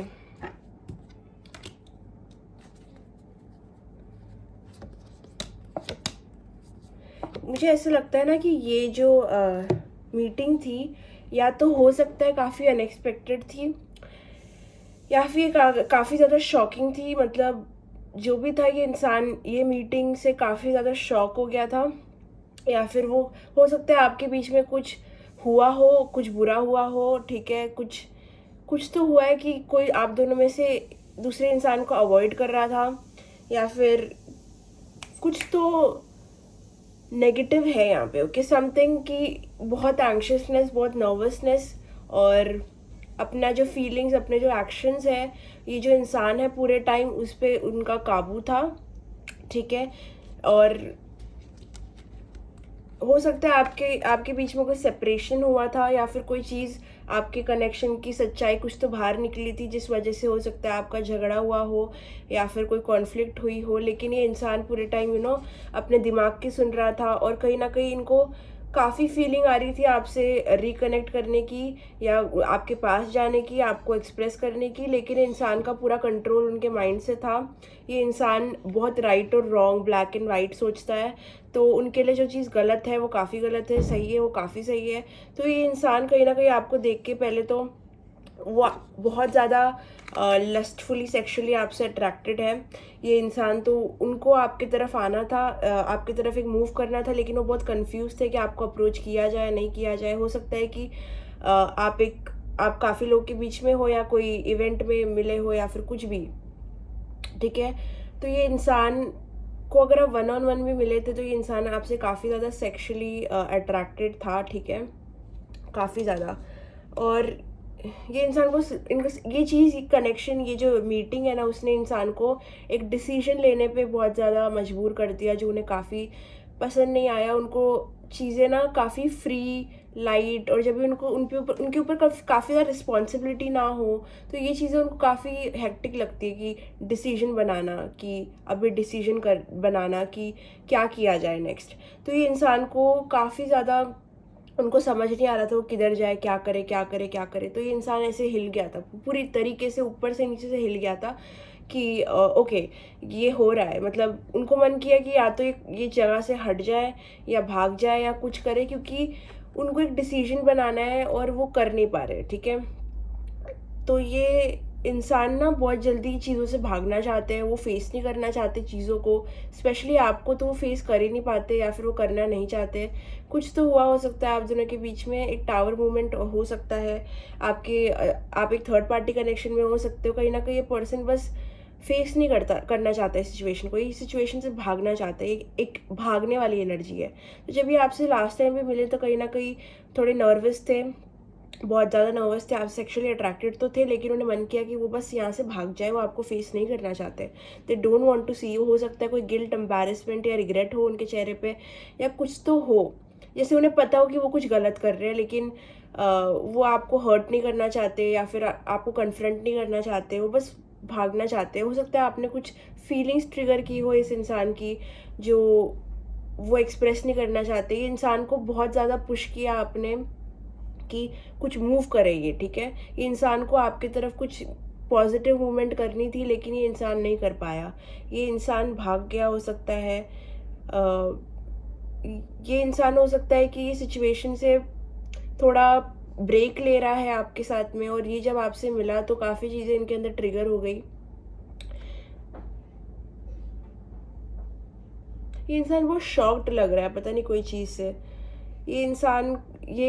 Speaker 1: मुझे ऐसा लगता है ना कि ये जो मीटिंग थी या तो हो सकता है काफ़ी अनएक्सपेक्टेड थी, या फिर काफ़ी ज़्यादा शॉकिंग थी, मतलब जो भी था ये इंसान ये मीटिंग से काफ़ी ज़्यादा शॉक हो गया था, या फिर वो हो सकता है आपके बीच में कुछ हुआ हो, कुछ बुरा हुआ हो, ठीक है, कुछ कुछ तो हुआ है कि कोई आप दोनों में से दूसरे इंसान को अवॉइड कर रहा था, या फिर कुछ तो नेगेटिव है यहाँ पे, ओके, समथिंग कि बहुत एंग्शियसनेस, बहुत नर्वसनेस, और अपना जो फीलिंग्स, अपने जो एक्शंस है, ये जो इंसान है पूरे टाइम उस पर उनका काबू था, ठीक है। और हो सकता है आपके आपके बीच में कोई सेपरेशन हुआ था, या फिर कोई चीज़ आपके कनेक्शन की सच्चाई कुछ तो बाहर निकली थी, जिस वजह से हो सकता है आपका झगड़ा हुआ हो या फिर कोई कॉन्फ्लिक्ट हुई हो। लेकिन ये इंसान पूरे टाइम अपने दिमाग की सुन रहा था, और कहीं ना कहीं इनको काफ़ी फीलिंग आ रही थी आपसे रिकनेक्ट करने की, या आपके पास जाने की, आपको एक्सप्रेस करने की, लेकिन इंसान का पूरा कंट्रोल उनके माइंड से था। ये इंसान बहुत राइट और रॉन्ग, ब्लैक एंड वाइट सोचता है, तो उनके लिए जो चीज़ गलत है वो काफ़ी गलत है, सही है वो काफ़ी सही है। तो ये इंसान कहीं ना कहीं आपको देख के पहले तो वो बहुत ज़्यादा लस्टफुली सेक्सुअली आपसे अट्रैक्टेड है। ये इंसान तो उनको आपकी तरफ आना था, आपकी तरफ एक मूव करना था, लेकिन वो बहुत कंफ्यूज थे कि आपको अप्रोच किया जाए नहीं किया जाए। हो सकता है कि आप काफ़ी लोग के बीच में हो, या कोई इवेंट में मिले हो, या फिर कुछ भी, ठीक है। तो ये इंसान को अगर आप वन ऑन वन भी मिले थे तो ये इंसान आपसे काफ़ी ज़्यादा सेक्सुअली अट्रैक्टेड था, ठीक है, काफ़ी ज़्यादा। और ये इंसान को इनको ये चीज़, ये कनेक्शन, ये जो मीटिंग है ना, उसने इंसान को एक डिसीजन लेने पे बहुत ज़्यादा मजबूर कर दिया, जो उन्हें काफ़ी पसंद नहीं आया। उनको चीज़ें ना काफ़ी फ्री, लाइट, और जब भी उनके ऊपर काफ़ी ज़्यादा रिस्पॉन्सिबिलिटी ना हो, तो ये चीज़ें उनको काफ़ी हेक्टिक लगती है कि डिसीजन बनाना, कि अभी डिसीजन कर बनाना कि क्या किया जाए नेक्स्ट। तो ये इंसान को काफ़ी ज़्यादा उनको समझ नहीं आ रहा था वो किधर जाए, क्या करे क्या करे क्या करे। तो ये इंसान ऐसे हिल गया था, पूरी तरीके से ऊपर से नीचे से हिल गया था कि ओके, ये हो रहा है, मतलब उनको मन किया कि या तो ये जगह से हट जाए, या भाग जाए, या कुछ करे, क्योंकि उनको एक डिसीजन बनाना है और वो कर नहीं पा रहे, ठीक है। तो ये इंसान ना बहुत जल्दी चीज़ों से भागना चाहते हैं, वो फेस नहीं करना चाहते चीज़ों को, स्पेशली आपको तो वो फेस कर ही नहीं पाते, या फिर वो करना नहीं चाहते। कुछ तो हुआ हो सकता है आप दोनों के बीच में, एक टावर मूवमेंट हो सकता है, आप एक थर्ड पार्टी कनेक्शन में हो सकते हो। कहीं ना कहीं ये पर्सन बस फेस नहीं करना चाहता है सिचुएशन को, ये सिचुएशन से भागना चाहता है, एक भागने वाली एनर्जी है। तो जब ये आपसे लास्ट टाइम भी मिले तो कहीं ना कहीं थोड़े नर्वस थे, बहुत ज़्यादा नर्वस थे, आप सेक्सुअली अट्रैक्टेड तो थे, लेकिन उन्हें मन किया कि वो बस यहाँ से भाग जाए, वो आपको फेस नहीं करना चाहते। They don't want to see you. हो सकता है कोई गिल्ट, एम्बैरेसमेंट या रिग्रेट हो उनके चेहरे पे, या कुछ तो हो, जैसे उन्हें पता हो कि वो कुछ गलत कर रहे हैं, लेकिन वो आपको हर्ट नहीं करना चाहते, या फिर आपको कन्फ्रंट नहीं करना चाहते, वो बस भागना चाहते हैं। हो सकता है आपने कुछ फीलिंग्स ट्रिगर की हो इस इंसान की, जो वो एक्सप्रेस नहीं करना चाहते। ये इंसान को बहुत ज़्यादा पुश किया आपने कि कुछ मूव करे ये, ठीक है। ये इंसान को आपकी तरफ कुछ पॉजिटिव मूवमेंट करनी थी, लेकिन ये इंसान नहीं कर पाया, ये इंसान भाग गया। हो सकता है ये इंसान, हो सकता है कि ये सिचुएशन से थोड़ा ब्रेक ले रहा है आपके साथ में, और ये जब आपसे मिला तो काफ़ी चीज़ें इनके अंदर ट्रिगर हो गई। ये इंसान बहुत शॉक्ड लग रहा है, पता नहीं कोई चीज़ से। ये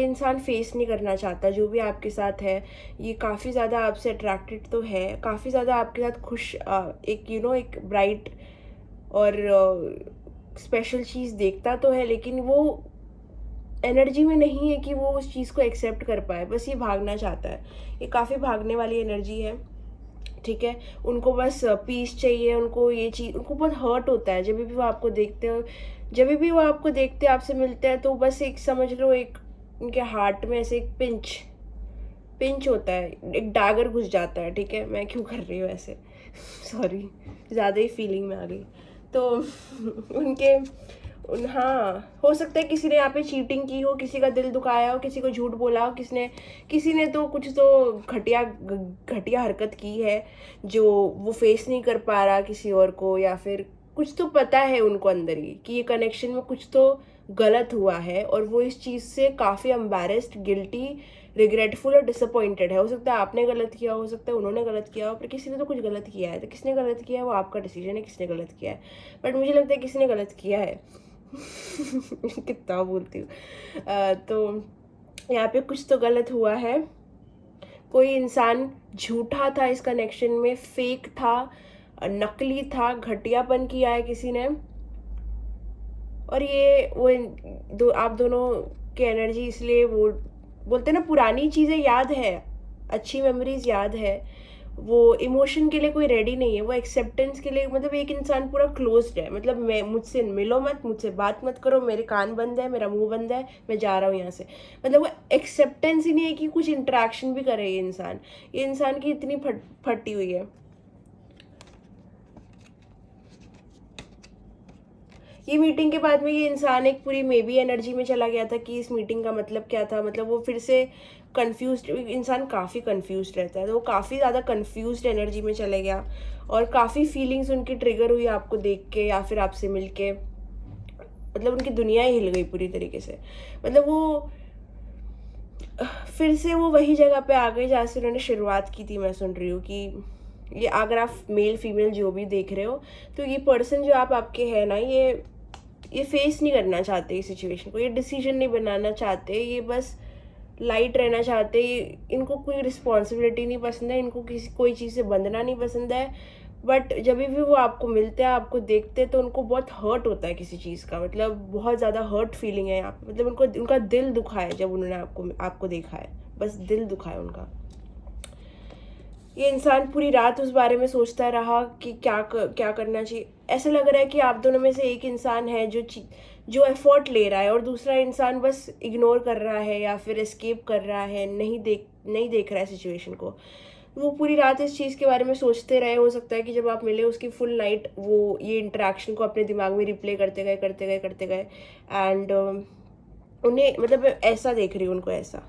Speaker 1: इंसान फेस नहीं करना चाहता जो भी आपके साथ है। ये काफ़ी ज़्यादा आपसे अट्रैक्टेड तो है, काफ़ी ज़्यादा आपके साथ खुश, एक एक ब्राइट और स्पेशल चीज़ देखता तो है, लेकिन वो एनर्जी में नहीं है कि वो उस चीज़ को एक्सेप्ट कर पाए, बस ये भागना चाहता है। ये काफ़ी भागने वाली एनर्जी है, ठीक है। उनको बस पीस चाहिए, उनको ये चीज़, उनको बहुत हर्ट होता है जब भी वो आपको देखते हो, जब भी वो आपको देखते हैं, आपसे मिलते हैं, तो बस एक समझ लो, एक उनके हार्ट में ऐसे एक पिंच पिंच होता है, एक डैगर घुस जाता है, ठीक है। मैं क्यों कर रही हूँ ऐसे, सॉरी, ज़्यादा ही फीलिंग में आ गई। तो उनके हाँ, हो सकता है किसी ने यहाँ पे चीटिंग की हो, किसी का दिल दुखाया हो, किसी को झूठ बोला हो, किसी ने तो कुछ तो घटिया घटिया हरकत की है, जो वो फेस नहीं कर पा रहा किसी और को, या फिर कुछ तो पता है उनको अंदर ही कि ये कनेक्शन में कुछ तो गलत हुआ है, और वो इस चीज़ से काफ़ी एम्बैरेस्ड, गिल्टी रिग्रेटफुल और डिसअपॉइंटेड है। हो सकता है आपने गलत किया, हो सकता है उन्होंने गलत किया हो, पर किसी ने तो कुछ गलत किया है। तो किसने गलत किया है वो आपका डिसीजन है, किसने गलत किया है। बट मुझे लगता है किसी ने गलत किया है। कितना बोलती हूँ। तो यहाँ पे कुछ तो गलत हुआ है। कोई इंसान झूठा था इस कनेक्शन में, फेक था, नकली था, घटियापन किया है किसी ने। और ये आप दोनों की एनर्जी, इसलिए वो बोलते हैं ना, पुरानी चीज़ें याद है, अच्छी मेमोरीज याद है, वो इमोशन के लिए कोई रेडी नहीं है, वो एक्सेप्टेंस के लिए। मतलब एक इंसान पूरा क्लोज्ड है, मतलब मैं, मुझसे मिलो मत, मुझसे बात मत करो, मेरे कान बंद है, मेरा मुंह बंद है, मैं जा रहा हूँ यहाँ से। मतलब वो एक्सेप्टेंस ही नहीं है कि कुछ इंटरेक्शन भी करे ये इंसान की इतनी फटी हुई है। ये मीटिंग के बाद में ये इंसान एक पूरी मे बी एनर्जी में चला गया था कि इस मीटिंग का मतलब क्या था। मतलब वो फिर से कंफ्यूज्ड, इंसान काफ़ी कंफ्यूज्ड रहता है, तो वो काफ़ी ज़्यादा कंफ्यूज्ड एनर्जी में चले गया और काफ़ी फीलिंग्स उनकी ट्रिगर हुई आपको देख के या फिर आपसे मिल के। मतलब उनकी दुनिया ही हिल गई पूरी तरीके से। मतलब वो फिर से वो वही जगह पे आ गए जहाँ से उन्होंने शुरुआत की थी। मैं सुन रही हूँ कि ये, अगर आप मेल फीमेल जो भी देख रहे हो, तो ये पर्सन जो आपके है ना, ये फेस नहीं करना चाहते इस सिचुएशन को, ये डिसीजन नहीं बनाना चाहते, ये बस लाइट रहना चाहते। इनको कोई रिस्पॉन्सिबिलिटी नहीं पसंद है, इनको कोई चीज़ से बंधना नहीं पसंद है। बट जब भी वो आपको मिलते हैं, आपको देखते हैं, तो उनको बहुत हर्ट होता है किसी चीज़ का। मतलब बहुत ज़्यादा हर्ट फीलिंग है यहाँ पे। मतलब उनका दिल दुखा है जब उन्होंने आपको देखा है, बस दिल दुखा है उनका। ये इंसान पूरी रात उस बारे में सोचता रहा कि क्या करना चाहिए। ऐसा लग रहा है कि आप दोनों में से एक इंसान है जो एफर्ट ले रहा है और दूसरा इंसान बस इग्नोर कर रहा है या फिर एस्केप कर रहा है, नहीं देख रहा है सिचुएशन को। वो पूरी रात इस चीज़ के बारे में सोचते रहे। हो सकता है कि जब आप मिले उसकी फुल नाइट वो ये इंटरेक्शन को अपने दिमाग में रिप्ले करते गए एंड उन्हें, मतलब ऐसा देख रही हूँ उनको, ऐसा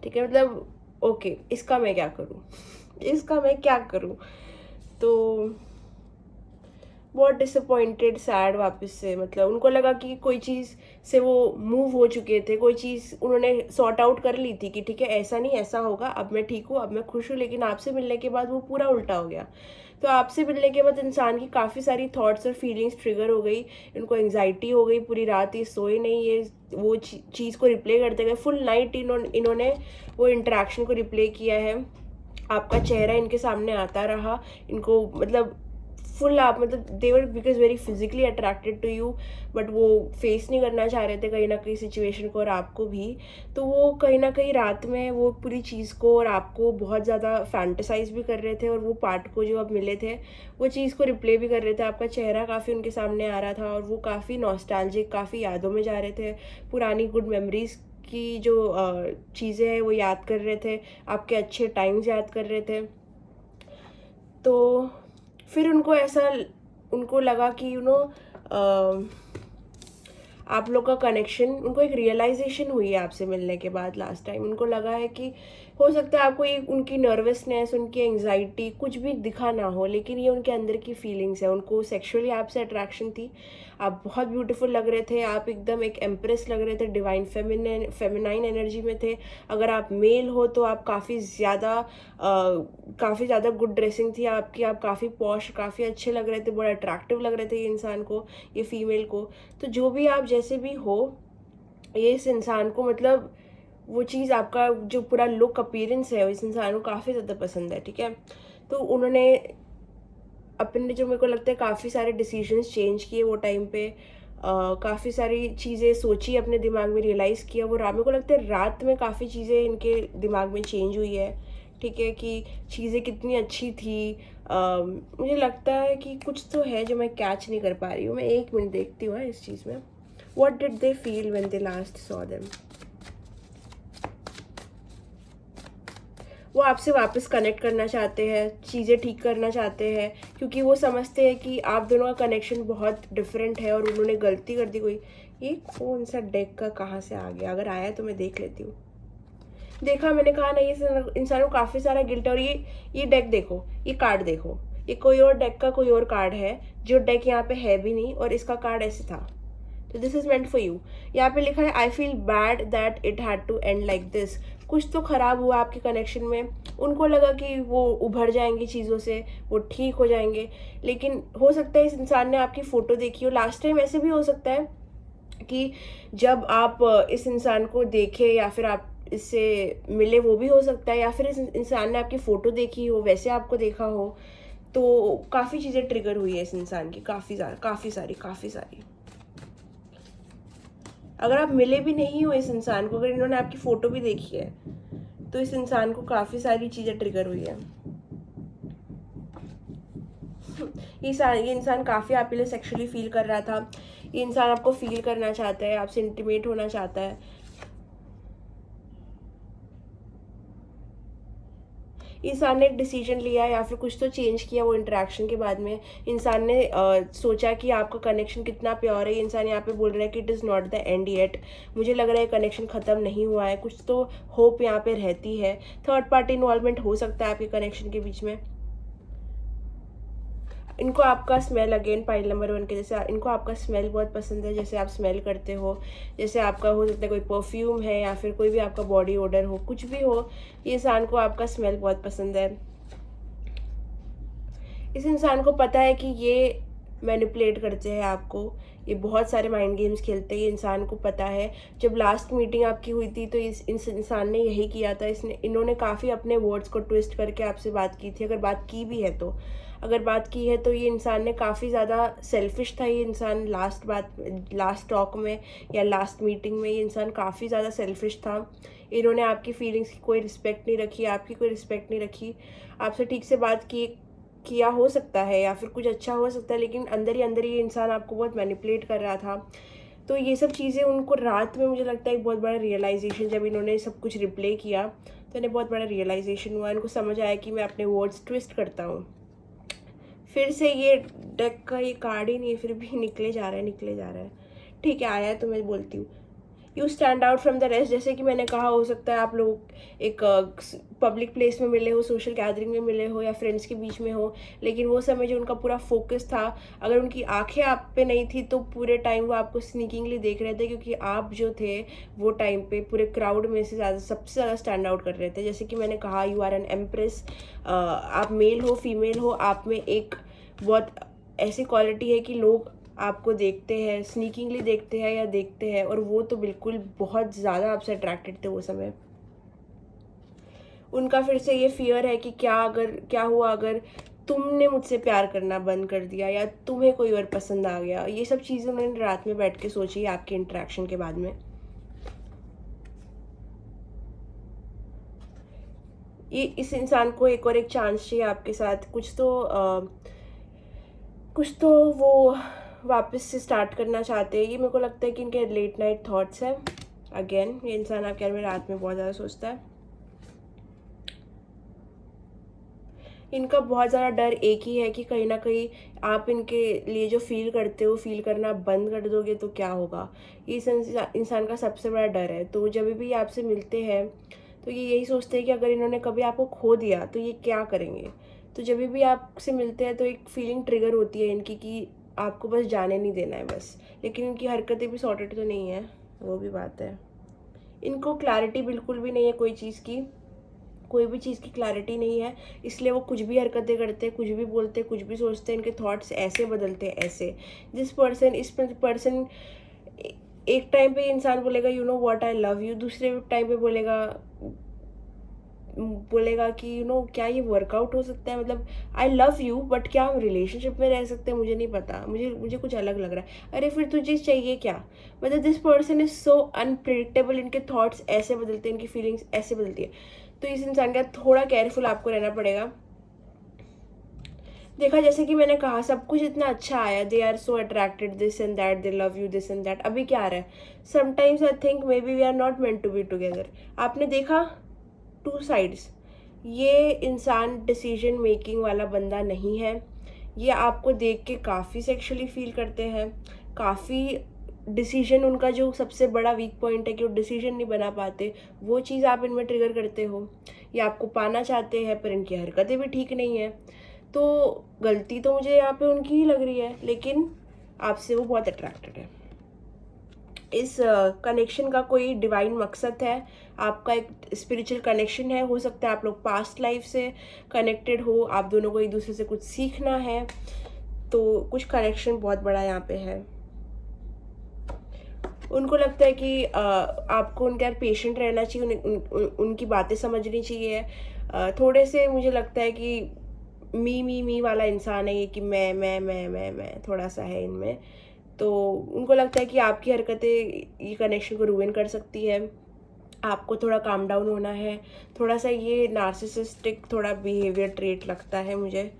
Speaker 1: ठीक है। मतलब ओके, इसका मैं क्या करूँ। तो बहुत डिसअपॉइंटेड, सैड वापस से। मतलब उनको लगा कि कोई चीज़ से वो मूव हो चुके थे, कोई चीज़ उन्होंने सॉर्ट आउट कर ली थी कि ठीक है ऐसा नहीं ऐसा होगा, अब मैं ठीक हूँ, अब मैं खुश हूँ। लेकिन आपसे मिलने के बाद वो पूरा उल्टा हो गया। तो आपसे मिलने के बाद इंसान की काफ़ी सारी थॉट्स और फीलिंग्स ट्रिगर हो गई, इनको एंग्जाइटी हो गई। पूरी रात ये सोए नहीं, ये वो चीज़ को रिप्ले करते गए। फुल नाइट इन्होंने वो इंटरेक्शन को रिप्ले किया है। आपका चेहरा इनके सामने आता रहा, इनको मतलब फुल आप, मतलब they were because very physically attracted to you, but वो फेस नहीं करना चाह रहे थे कहीं ना कहीं सिचुएशन को और आपको भी। तो वो कहीं ना कहीं रात में वो पूरी चीज़ को और आपको बहुत ज़्यादा फैंटेसाइज भी कर रहे थे, और वो पार्ट को जो अब मिले थे वो चीज़ को रिप्ले भी कर रहे थे। आपका चेहरा काफ़ी उनके सामने आ रहा था और वो काफ़ी नॉस्टैल्जिक, काफ़ी यादों में जा रहे थे। पुरानी गुड मेमोरीज की जो चीज़ें हैं वो याद कर रहे थे, आपके अच्छे टाइम्स याद कर रहे थे। तो फिर उनको लगा कि आप लोग का कनेक्शन, उनको एक रियलाइजेशन हुई है आपसे मिलने के बाद लास्ट टाइम। उनको लगा है कि हो सकता है आपको ये उनकी नर्वसनेस, उनकी एंग्जाइटी कुछ भी दिखा ना हो, लेकिन ये उनके अंदर की फीलिंग्स है। उनको सेक्सुअली आपसे अट्रैक्शन थी, आप बहुत ब्यूटीफुल लग रहे थे, आप एकदम एक एम्प्रेस लग रहे थे, डिवाइन फेमिनाइन एनर्जी में थे। अगर आप मेल हो तो आप काफ़ी ज़्यादा गुड ड्रेसिंग थी आपकी, आप काफ़ी पॉश, काफ़ी अच्छे लग रहे थे, बड़े अट्रैक्टिव लग रहे थे ये इंसान को, ये फीमेल को। तो जो भी आप जैसे भी हो, ये इस इंसान को, मतलब वो चीज़, आपका जो पूरा लुक अपीयरेंस है, इस इंसान को काफ़ी ज़्यादा पसंद है, ठीक है। तो उन्होंने अपने, जो मेरे को लगता है, काफ़ी सारे डिसीजंस चेंज किए वो टाइम पे, काफ़ी सारी चीज़ें सोची, अपने दिमाग में रियलाइज़ किया। वो मेरे को लगता है रात में काफ़ी चीज़ें इनके दिमाग में चेंज हुई है, ठीक है, कि चीज़ें कितनी अच्छी थी। मुझे लगता है कि कुछ तो है जो मैं कैच नहीं कर पा रही हूँ। मैं 1 मिनट देखती हूँ इस चीज़ में। What did they feel when they last saw them? वो आपसे वापस कनेक्ट करना चाहते हैं, चीज़ें ठीक करना चाहते हैं, क्योंकि वो समझते हैं कि आप दोनों का कनेक्शन बहुत डिफरेंट है और उन्होंने गलती कर दी कोई। ये कौन सा डेक का कहाँ से आ गया? अगर आया तो मैं देख लेती हूँ। देखा, मैंने कहा ना, ये इंसान को काफ़ी सारा गिल्ट है। और ये डेक देखो, ये कार्ड देखो, ये कोई और डेक का कोई और कार्ड है, जो डेक यहाँ पे है भी नहीं, और इसका कार्ड ऐसे था। तो this is meant for you. यहाँ पे लिखा है I feel bad that it had to end like this. कुछ तो ख़राब हुआ आपके कनेक्शन में, उनको लगा कि वो उभर जाएंगी चीज़ों से, वो ठीक हो जाएंगे, लेकिन हो सकता है इस इंसान ने आपकी फ़ोटो देखी हो। लास्ट टाइम ऐसे भी हो सकता है कि जब आप इस इंसान को देखे या फिर आप इससे मिले, वो भी हो सकता है, या फिर इस इंसान ने आपकी फ़ोटो देखी हो, वैसे आपको देखा हो। तो काफ़ी चीज़ें ट्रिगर हुई है इस इंसान की, काफ़ी सारी। अगर आप मिले भी नहीं हो इस इंसान को, अगर इन्होंने आपकी फ़ोटो भी देखी है, तो इस इंसान को काफ़ी सारी चीज़ें ट्रिगर हुई है। ये इंसान काफ़ी आपके लिए सेक्सुअली फील कर रहा था। ये इंसान आपको फील करना चाहता है, आपसे इंटीमेट होना चाहता है। इंसान ने एक डिसीजन लिया या फिर कुछ तो चेंज किया वो इंटरेक्शन के बाद में। इंसान ने सोचा कि आपका कनेक्शन कितना प्योर है। इंसान यहाँ पे बोल रहा है कि it is not the end yet. मुझे लग रहा है कनेक्शन ख़त्म नहीं हुआ है, कुछ तो होप यहाँ पे रहती है। थर्ड पार्टी इन्वॉल्वमेंट हो सकता है आपके कनेक्शन के बीच में। इनको आपका स्मेल, अगेन पॉइंट नंबर 1 के जैसे इनको आपका स्मेल बहुत पसंद है, जैसे आप स्मेल करते हो, जैसे आपका हो सकता है कोई परफ्यूम है या फिर कोई भी आपका बॉडी ओडर हो, कुछ भी हो, ये इंसान को आपका स्मेल बहुत पसंद है। इस इंसान को पता है कि ये मैनिपुलेट करते हैं आपको, ये बहुत सारे माइंड गेम्स खेलते हैं, ये इंसान को पता है। जब लास्ट मीटिंग आपकी हुई थी तो इस इंसान ने यही किया था। इन्होंने काफ़ी अपने वर्ड्स को ट्विस्ट करके आपसे बात की थी, अगर बात की भी है तो। अगर बात की है तो ये इंसान ने काफ़ी ज़्यादा सेल्फिश था। ये इंसान लास्ट टॉक में या लास्ट मीटिंग में ये इंसान काफ़ी ज़्यादा सेल्फिश था। इन्होंने आपकी फीलिंग्स की कोई रिस्पेक्ट नहीं रखी, आपकी कोई रिस्पेक्ट नहीं रखी, आपसे ठीक से बात किया हो सकता है या फिर कुछ अच्छा हो सकता है, लेकिन अंदर ही ये इंसान आपको बहुत मैनिपुलेट कर रहा था। तो ये सब चीज़ें उनको रात में, मुझे लगता है एक बहुत बड़ा रियलाइजेशन, जब इन्होंने सब कुछ रिप्ले किया तो इन्हें बहुत बड़ा रियलाइजेशन हुआ। इनको समझ आया कि मैं अपने वर्ड्स ट्विस्ट करता हूँ। फिर से ये डेक का ये कार्ड ही नहीं है, फिर भी निकले जा रहा है। ठीक है, आया है तो मैं बोलती हूँ। You stand out from the rest. जैसे कि मैंने कहा, हो सकता है आप लोग एक पब्लिक प्लेस में मिले हो, सोशल गैदरिंग में मिले हो या फ्रेंड्स के बीच में हो, लेकिन वो समय जो उनका पूरा फोकस था, अगर उनकी आंखें आप पे नहीं थी तो पूरे टाइम वो आपको स्नीकिंगली देख रहे थे, क्योंकि आप जो थे वो टाइम पे पूरे क्राउड में से सबसे ज़्यादा स्टैंड आउट कर रहे थे। जैसे कि मैंने कहा, यू आर एन एम्प्रेस। आप मेल हो फीमेल हो, आप में एक बहुत ऐसी क्वालिटी है कि लोग आपको देखते हैं, स्नीकिंगली देखते हैं या देखते हैं, और वो तो बिल्कुल बहुत ज़्यादा आपसे अट्रैक्टेड थे वो समय। उनका फिर से ये फियर है कि क्या हुआ अगर तुमने मुझसे प्यार करना बंद कर दिया या तुम्हें कोई और पसंद आ गया। ये सब चीज़ें उन्होंने रात में बैठ के सोची आपके इंटरेक्शन के बाद में। ये इस इंसान को एक और एक चांस चाहिए आपके साथ। कुछ तो वो वापस से स्टार्ट करना चाहते हैं। ये मेरे को लगता है कि इनके लेट नाइट थॉट्स हैं। अगेन ये इंसान आपके बारे में रात में बहुत ज़्यादा सोचता है। इनका बहुत ज़्यादा डर एक ही है कि कहीं ना कहीं आप इनके लिए जो फील करते हो, फील करना बंद कर दोगे तो क्या होगा। ये इस इंसान का सबसे बड़ा डर है। तो जब भी आपसे मिलते हैं तो ये यही सोचते हैं कि अगर इन्होंने कभी आपको खो दिया तो ये क्या करेंगे। तो जब भी आपसे मिलते हैं तो एक फीलिंग ट्रिगर होती है इनकी कि आपको बस जाने नहीं देना है बस। लेकिन इनकी हरकतें भी सॉर्टेड तो नहीं है, वो भी बात है। इनको क्लैरिटी बिल्कुल भी नहीं है कोई भी चीज़ की क्लैरिटी नहीं है, इसलिए वो कुछ भी हरकतें करते हैं, कुछ भी बोलते हैं, कुछ भी सोचते हैं। इनके थॉट्स ऐसे बदलते हैं ऐसे। इस पर्सन एक टाइम पे इंसान बोलेगा you know what I love you, दूसरे टाइम पे बोलेगा कि यू नो क्या ये वर्कआउट हो सकता है, मतलब आई लव यू बट क्या हम रिलेशनशिप में रह सकते हैं, मुझे नहीं पता, मुझे कुछ अलग लग रहा है। अरे फिर तुझे चाहिए क्या। मतलब this person is so unpredictable. इनके थॉट्स ऐसे बदलते हैं, इनकी फीलिंग्स ऐसे बदलती है। तो इस इंसान का थोड़ा केयरफुल आपको रहना पड़ेगा। देखा, जैसे कि मैंने कहा, सब कुछ इतना अच्छा आया, they are so attracted, this and that, they love you, this and that. अभी क्या आ रहा है, sometimes I think maybe we are not meant to be together. आपने देखा 2 साइड्स। ये इंसान डिसीजन मेकिंग वाला बंदा नहीं है। ये आपको देख के काफ़ी सेक्सुअली फील करते हैं, काफ़ी डिसीजन, उनका जो सबसे बड़ा वीक पॉइंट है कि वो डिसीजन नहीं बना पाते, वो चीज़ आप इनमें ट्रिगर करते हो। ये आपको पाना चाहते हैं पर इनकी हरकतें भी ठीक नहीं है। तो गलती तो मुझे यहाँ पे उनकी ही लग रही है, लेकिन आपसे वो बहुत अट्रैक्टेड है। इस कनेक्शन का कोई डिवाइन मकसद है, आपका एक स्पिरिचुअल कनेक्शन है, हो सकता है आप लोग पास्ट लाइफ से कनेक्टेड हो, आप दोनों को एक दूसरे से कुछ सीखना है, तो कुछ कनेक्शन बहुत बड़ा यहाँ पे है। उनको लगता है कि आपको उनके यार पेशेंट रहना चाहिए, उनकी बातें समझनी चाहिए। थोड़े से मुझे लगता है कि मी वाला इंसान है ये, कि मैं थोड़ा सा है इनमें। तो उनको लगता है कि आपकी हरकतें ये कनेक्शन को रूइन कर सकती है, आपको थोड़ा काम डाउन होना है। थोड़ा सा ये नार्सिसिस्टिक थोड़ा बिहेवियर ट्रेट लगता है मुझे।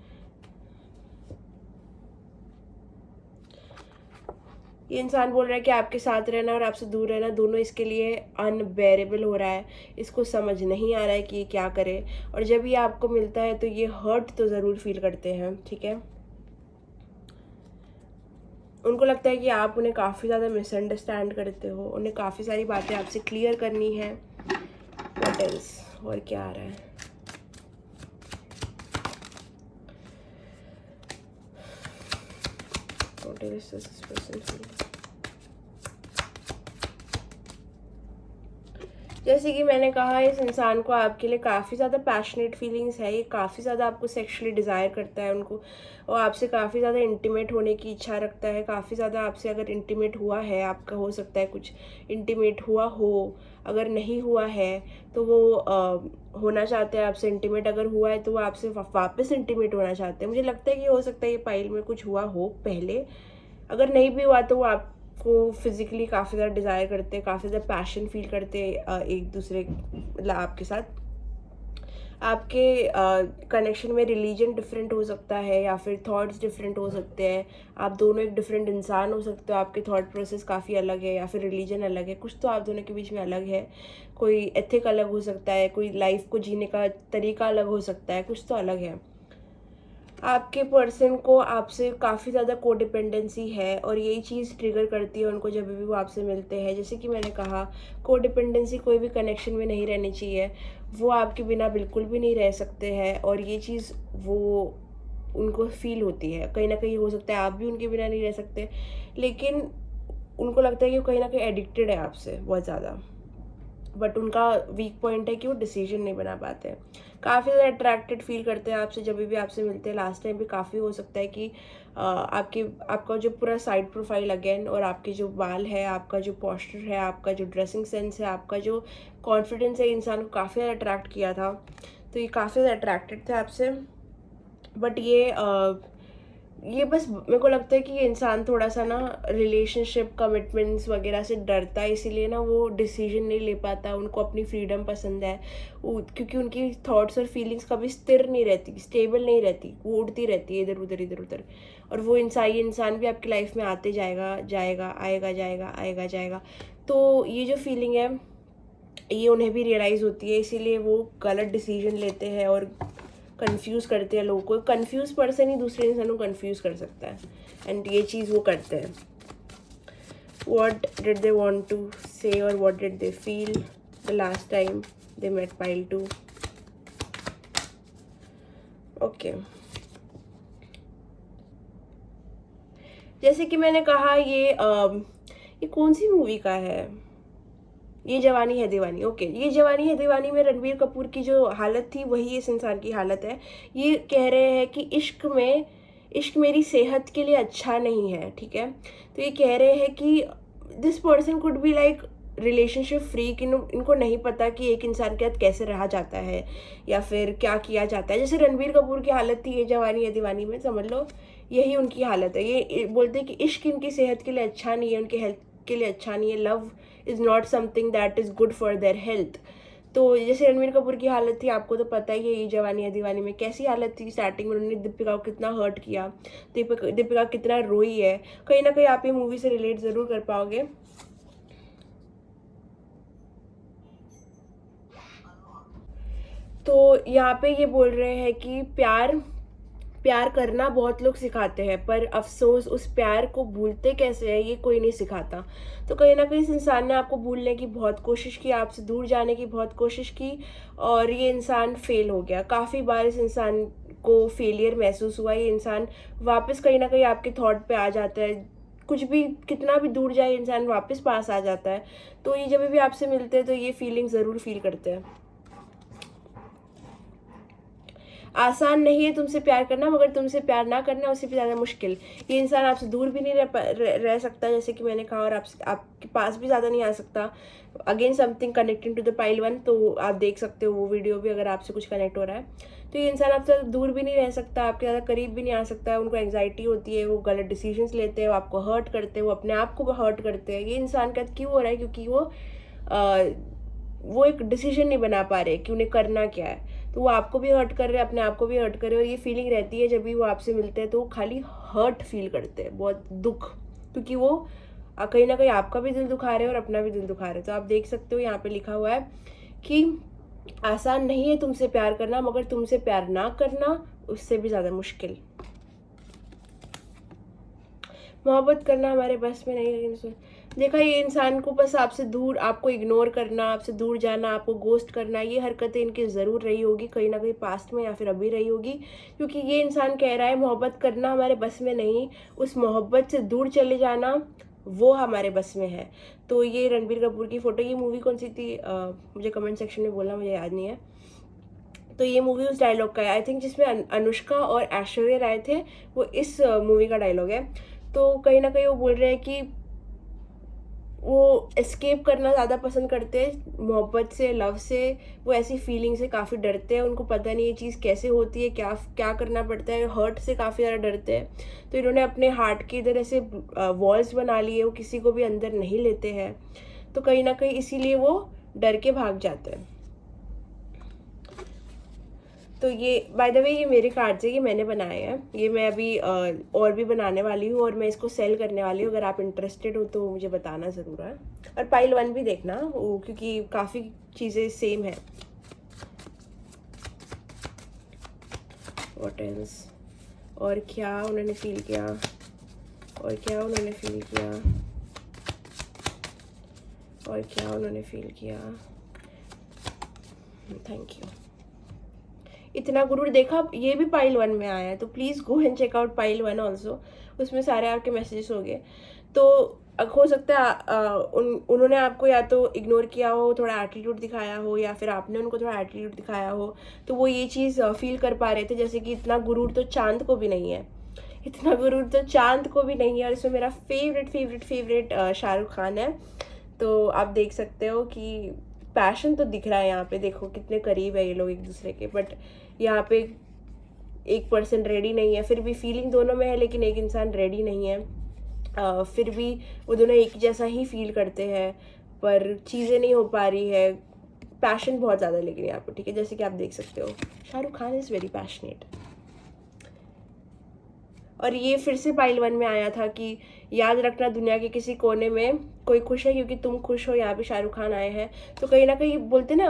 Speaker 1: ये इंसान बोल रहा है कि आपके साथ रहना और आपसे दूर रहना दोनों इसके लिए अनबेरेबल हो रहा है, इसको समझ नहीं आ रहा है कि ये क्या करे। और जब ये आपको मिलता है तो ये हर्ट तो ज़रूर फील करते हैं, ठीक है। उनको लगता है कि आप उन्हें काफ़ी ज़्यादा मिसअंडरस्टैंड करते हो, उन्हें काफ़ी सारी बातें आपसे क्लियर करनी है। व्हाट एल्स, और क्या आ रहा है? What else does this person feel? जैसे कि मैंने कहा, इस इंसान को आपके लिए काफ़ी ज़्यादा पैशनेट फीलिंग्स है, ये काफ़ी ज़्यादा आपको सेक्सुअली डिज़ायर करता है उनको, और आपसे काफ़ी ज़्यादा इंटीमेट होने की इच्छा रखता है, काफ़ी ज़्यादा आपसे अगर इंटीमेट हुआ है आपका, हो सकता है कुछ इंटीमेट हुआ हो, अगर नहीं हुआ है तो वो होना चाहते हैं आपसे इंटीमेट, अगर हुआ है तो वो आपसे वापस इंटीमेट होना चाहते हैं। मुझे लगता है कि हो सकता है ये पाइल में कुछ हुआ हो पहले, अगर नहीं भी हुआ तो वो आपको फिजिकली काफ़ी ज़्यादा डिज़ायर करते हैं, काफ़ी ज़्यादा पैशन फील करते हैं एक दूसरे, मतलब आपके साथ। आपके कनेक्शन में रिलीजन डिफरेंट हो सकता है, या फिर थॉट्स डिफरेंट हो सकते हैं, आप दोनों एक डिफरेंट इंसान हो सकते हो, आपके थॉट प्रोसेस काफ़ी अलग है, या फिर रिलीजन अलग है, कुछ तो आप दोनों के बीच में अलग है। कोई एथिक अलग हो सकता है, कोई लाइफ को जीने का तरीका अलग हो सकता है, कुछ तो अलग है। आपके पर्सन को आपसे काफ़ी ज़्यादा कोडिपेंडेंसी है, और यही चीज़ ट्रिगर करती है उनको जब भी वो आपसे मिलते हैं। जैसे कि मैंने कहा, कोडिपेंडेंसी कोई भी कनेक्शन में नहीं रहनी चाहिए, वो आपके बिना बिल्कुल भी नहीं रह सकते हैं, और ये चीज़ वो उनको फील होती है। कहीं ना कहीं हो सकता है आप भी उनके बिना नहीं रह सकते, लेकिन उनको लगता है कि वो कहीं ना कहीं एडिक्टेड है आपसे बहुत ज़्यादा। बट उनका वीक पॉइंट है कि वो डिसीजन नहीं बना पाते हैं, काफ़ी ज़्यादा अट्रैक्टेड फील करते हैं आपसे जब भी आपसे मिलते हैं। लास्ट टाइम भी काफ़ी हो सकता है कि आपका जो पूरा साइड प्रोफाइल अगेन, और आपके जो बाल है, आपका जो पोस्चर है, आपका जो ड्रेसिंग सेंस है, आपका जो कॉन्फिडेंस है, इंसान को काफ़ी ज़्यादा अट्रैक्ट किया था। तो ये काफ़ी ज़्यादा अट्रैक्टेड थे आपसे। बट ये बस मेरे को लगता है कि ये इंसान थोड़ा सा ना रिलेशनशिप कमिटमेंट्स वगैरह से डरता है, इसीलिए ना वो डिसीजन नहीं ले पाता। उनको अपनी फ्रीडम पसंद है, क्योंकि उनकी थॉट्स और फीलिंग्स कभी स्थिर नहीं रहती, स्टेबल नहीं रहती, वो उड़ती रहती है इधर उधर इधर उधर। और वो ये इंसान भी आपकी लाइफ में आते जाएगा जाएगा, आएगा जाएगा, आएगा जाएगा। तो ये जो फीलिंग है ये उन्हें भी रियलाइज़ होती है, इसीलिए वो गलत डिसीजन लेते हैं और कंफ्यूज करते हैं लोगों को। कंफ्यूज पर्सन ही दूसरे इंसान को कंफ्यूज कर सकता है, एंड ये चीज़ वो करते हैं। What did they want to say, और what did they feel the last time they met pile 2। Okay, जैसे कि मैंने कहा, ये कौन सी मूवी का है, ये जवानी है दीवानी। ओके, ये जवानी है दीवानी में रणबीर कपूर की जो हालत थी वही इस इंसान की हालत है। ये कह रहे हैं कि इश्क मेरी सेहत के लिए अच्छा नहीं है, ठीक है। तो ये कह रहे हैं कि this person could be like relationship free, कि इनको नहीं पता कि एक इंसान के साथ कैसे रहा जाता है या फिर क्या किया जाता है। जैसे रणबीर कपूर की हालत थी ये जवानी है दीवानी में, समझ लो यही उनकी हालत है। ये बोलते हैं कि इश्क इनकी सेहत के लिए अच्छा नहीं है, उनकी हेल्थ के लिए अच्छा नहीं है, love is not something that is good for their health. तो जैसे रणबीर कपूर की हालत थी, आपको तो पता ही है ये जवानी है दीवानी में कैसी हालत थी। स्टार्टिंग में उन्होंने दीपिका को कितना हर्ट किया, दीपिका कितना रोई है। कहीं ना कहीं आप ये मूवी से रिलेट ज़रूर कर पाओगे। तो यहाँ पे ये बोल रहे हैं कि प्यार करना बहुत लोग सिखाते हैं, पर अफसोस उस प्यार को भूलते कैसे है ये कोई नहीं सिखाता। तो कहीं ना कहीं इस इंसान ने आपको भूलने की बहुत कोशिश की, आपसे दूर जाने की बहुत कोशिश की, और ये इंसान फेल हो गया। काफ़ी बार इस इंसान को फेलियर महसूस हुआ। ये इंसान वापस कहीं ना कहीं आपके थॉट पे आ जाता है, कुछ भी कितना भी दूर जाए इंसान वापस पास आ जाता है। तो ये जब भी आपसे मिलते हैं तो ये फीलिंग ज़रूर फील करते हैं। आसान नहीं है तुमसे प्यार करना, मगर तुमसे प्यार ना करना उससे भी ज़्यादा मुश्किल। ये इंसान आपसे दूर भी नहीं रह सकता, जैसे कि मैंने कहा, और आपके पास भी ज़्यादा नहीं आ सकता। Again something connecting to the pile one, तो आप देख सकते हो वो वीडियो भी अगर आपसे कुछ कनेक्ट हो रहा है। तो ये इंसान आपसे दूर भी नहीं रह सकता, आपके ज़्यादा करीब भी नहीं आ सकता। उनको एंग्जाइटी होती है, वो गलत डिसीजंस लेते हैं, वो आपको हर्ट करते हैं, वो अपने आप को हर्ट करते हैं। ये इंसान का क्यों हो रहा है? क्योंकि वो एक डिसीजन नहीं बना पा रहे कि उन्हें करना क्या है। तो वो आपको भी हर्ट कर रहे हैं, अपने आप को भी हर्ट कर रहे हैं। और ये फीलिंग रहती है जब भी वो आपसे मिलते हैं तो वो खाली हर्ट फील करते हैं, बहुत दुख, क्योंकि वो कहीं ना कहीं आपका भी दिल दुखा रहे हैं और अपना भी दिल दुखा रहे हैं। तो आप देख सकते हो यहाँ पे लिखा हुआ है कि आसान नहीं है तुमसे प्यार करना, मगर तुमसे प्यार ना करना उससे भी ज़्यादा मुश्किल। मोहब्बत करना हमारे बस में नहीं, लेकिन देखा, ये इंसान को बस आपसे दूर, आपको इग्नोर करना, आपसे दूर जाना, आपको गोस्ट करना, ये हरकतें इनकी ज़रूर रही होगी कहीं ना कहीं पास्ट में, या फिर अभी रही होगी। क्योंकि ये इंसान कह रहा है मोहब्बत करना हमारे बस में नहीं, उस मोहब्बत से दूर चले जाना वो हमारे बस में है। तो ये रणबीर कपूर की फ़ोटो, ये मूवी कौन सी थी, मुझे कमेंट सेक्शन में बोलना, मुझे याद नहीं है। तो ये मूवी उस डायलॉग का है, आई थिंक, जिसमें अनुष्का और ऐश्वर्या राय थे, वो इस मूवी का डायलॉग है। तो कहीं ना कहीं वो बोल रहे हैं कि वो एस्केप करना ज़्यादा पसंद करते हैं मोहब्बत से, लव से। वो ऐसी फीलिंग से काफ़ी डरते हैं, उनको पता नहीं ये चीज़ कैसे होती है, क्या क्या करना पड़ता है, हर्ट से काफ़ी ज़्यादा डरते हैं। तो इन्होंने अपने हार्ट के इधर ऐसे वॉल्स बना लिए, वो किसी को भी अंदर नहीं लेते हैं। तो कहीं ना कहीं इसीलिए वो डर के भाग जाते हैं। तो ये बाय द वे ये मेरे कार्ड्स है, ये मैंने बनाए हैं, ये मैं अभी और भी बनाने वाली हूँ और मैं इसको सेल करने वाली हूँ। अगर आप इंटरेस्टेड हो तो मुझे बताना ज़रूर है। और पाइल वन भी देखना वो, क्योंकि काफ़ी चीज़ें सेम है। व्हाट एल्स, और क्या उन्होंने फील किया, और क्या उन्होंने फील किया, और क्या उन्होंने फील किया। Thank you. इतना गुरूर देखा, ये भी पाइल वन में आया है, तो please go and check out pile one also. उसमें सारे आपके मैसेजेस हो गए। तो हो सकता है उन्होंने आपको या तो इग्नोर किया हो, थोड़ा एटीट्यूड दिखाया हो, या फिर आपने उनको थोड़ा एटीट्यूड दिखाया हो। तो वो ये चीज़ फील कर पा रहे थे, जैसे कि इतना गुरूर तो चांद को भी नहीं है, इतना गुरूर तो चांद को भी नहीं है। और इसमें मेरा favourite favourite favourite Shahrukh Khan है। तो आप देख सकते हो कि पैशन तो दिख रहा है यहाँ पे, देखो कितने करीब है ये लोग एक दूसरे के, बट यहाँ पे एक पर्सन रेडी नहीं है। फिर भी फीलिंग दोनों में है, लेकिन एक इंसान रेडी नहीं है। फिर भी वो दोनों एक जैसा ही फील करते हैं, पर चीज़ें नहीं हो पा रही है। पैशन बहुत ज़्यादा लेकिन यहाँ पे, ठीक है, जैसे कि आप देख सकते हो Shahrukh Khan is very passionate. और ये फिर से पाइल वन में आया था कि याद रखना दुनिया के किसी कोने में कोई खुश है क्योंकि तुम खुश हो, यहाँ पे शाहरुख खान आए हैं। तो कहीं ना कहीं बोलते ना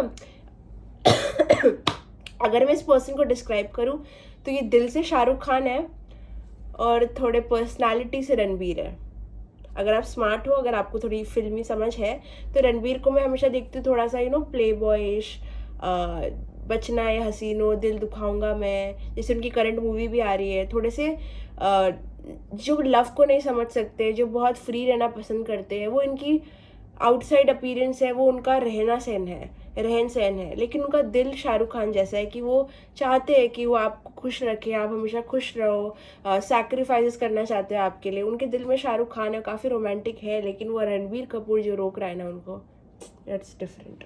Speaker 1: अगर मैं इस पर्सन को डिस्क्राइब करूँ तो ये दिल से शाहरुख खान है और थोड़े पर्सनालिटी से रणबीर है। अगर आप स्मार्ट हो, अगर आपको थोड़ी फिल्मी समझ है, तो रणबीर को मैं हमेशा देखती हूँ थोड़ा सा प्ले बॉयिश, बचना है हसीनो, दिल दुखाऊंगा मैं, जैसे उनकी करंट मूवी भी आ रही है। थोड़े से जो लव को नहीं समझ सकते, जो बहुत फ्री रहना पसंद करते हैं, वो इनकी आउटसाइड अपीयरेंस है, वो उनका रहन सहन है, लेकिन उनका दिल शाहरुख खान जैसा है कि वो चाहते हैं कि वो आपको खुश रखे, आप हमेशा खुश रहो, सैक्रिफाइसेस करना चाहते हैं आपके लिए। उनके दिल में शाहरुख खान है, काफ़ी रोमांटिक है, लेकिन वो रणबीर कपूर जो रोक रहा है ना उनको, दैट्स डिफरेंट।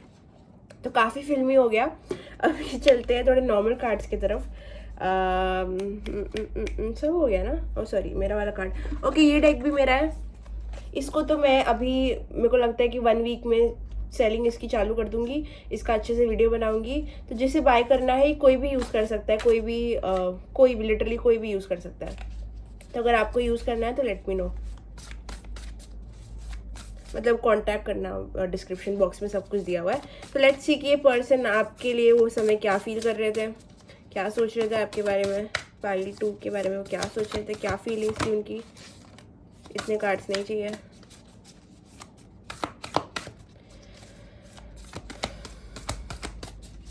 Speaker 1: तो काफ़ी फिल्मी हो गया, अभी चलते हैं थोड़े नॉर्मल कार्ड्स की तरफ। सब हो गया ना, ओ सॉरी, मेरा वाला कार्ड। ओके, ये डेक भी मेरा है। इसको तो मैं अभी, मेरे को लगता है कि 1 वीक में सेलिंग इसकी चालू कर दूंगी, इसका अच्छे से वीडियो बनाऊंगी। तो जिसे बाय करना है कोई भी यूज़ कर सकता है, कोई भी लिटरली कोई भी यूज़ कर सकता है। तो अगर आपको यूज़ करना है तो लेट मी नो, मतलब कांटेक्ट करना, डिस्क्रिप्शन बॉक्स में सब कुछ दिया हुआ है। तो लेट्स सी कि ये पर्सन आपके लिए वो समय क्या फील कर रहे थे, क्या सोच रहे थे आपके बारे में, पाइल 2 के बारे में वो क्या सोच रहे थे, क्या फीलिंग्स थी उनकी। इतने कार्ड्स नहीं चाहिए।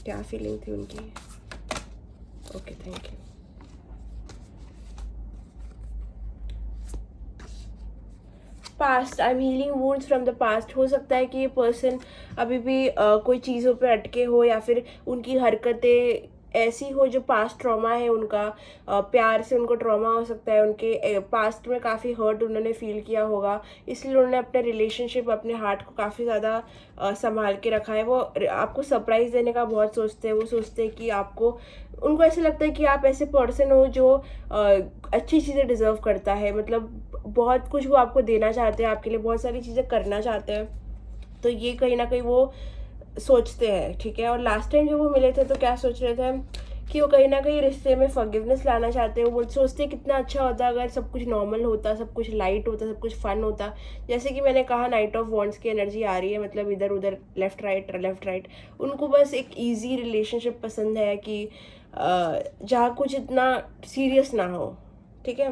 Speaker 1: क्या फीलिंग थी उनकी। Okay, thank you. Past, I am healing wounds from the past. हो सकता है कि ये पर्सन अभी भी कोई चीज़ों पे अटके हो, या फिर उनकी हरकतें ऐसी हो जो पास्ट ट्रॉमा है उनका। प्यार से उनको ट्रॉमा हो सकता है, उनके पास्ट में काफ़ी हर्ट उन्होंने फील किया होगा, इसलिए उन्होंने अपने रिलेशनशिप, अपने हार्ट को काफ़ी ज़्यादा संभाल के रखा है। वो आपको सरप्राइज़ देने का बहुत सोचते हैं। वो सोचते हैं कि आपको, उनको ऐसे लगता है कि आप ऐसे पर्सन हो जो अच्छी चीज़ें डिज़र्व करता है। मतलब बहुत कुछ वो आपको देना चाहते हैं, आपके लिए बहुत सारी चीज़ें करना चाहते हैं। तो ये कहीं ना कहीं वो सोचते हैं, ठीक है। और लास्ट टाइम जब वो मिले थे तो क्या सोच रहे थे कि वो कहीं ना कहीं रिश्ते में फॉरगिवनेस लाना चाहते हैं। वो सोचते हैं कितना अच्छा होता अगर सब कुछ नॉर्मल होता, सब कुछ लाइट होता, सब कुछ फन होता। जैसे कि मैंने कहा, नाइट ऑफ वॉन्ड्स की एनर्जी आ रही है, मतलब इधर उधर, लेफ्ट राइट। उनको बस एक ईजी रिलेशनशिप पसंद है कि जहाँ कुछ इतना सीरियस ना हो, ठीक है।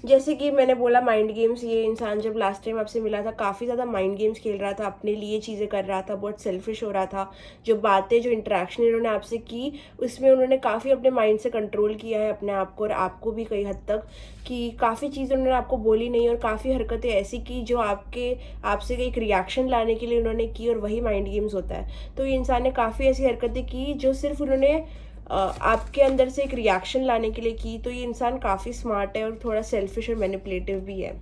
Speaker 1: जैसे कि मैंने बोला माइंड गेम्स, ये इंसान जब लास्ट टाइम आपसे मिला था काफ़ी ज़्यादा माइंड गेम्स खेल रहा था, अपने लिए चीज़ें कर रहा था, बहुत सेल्फिश हो रहा था। जो बातें, जो इंटरेक्शन इन्होंने आपसे की, उसमें उन्होंने काफ़ी अपने माइंड से कंट्रोल किया है अपने आप को, और आपको भी कई हद तक, कि काफ़ी चीज़ें उन्होंने आपको बोली नहीं, और काफ़ी हरकतें ऐसी की जो आपसे एक रिएक्शन लाने के लिए उन्होंने की, और वही माइंड गेम्स होता है। तो ये इंसान ने काफ़ी ऐसी हरकतें की जो सिर्फ उन्होंने आपके अंदर से एक रिएक्शन लाने के लिए की। तो ये इंसान काफ़ी स्मार्ट है और थोड़ा सेल्फिश और मैनिपुलेटिव भी है।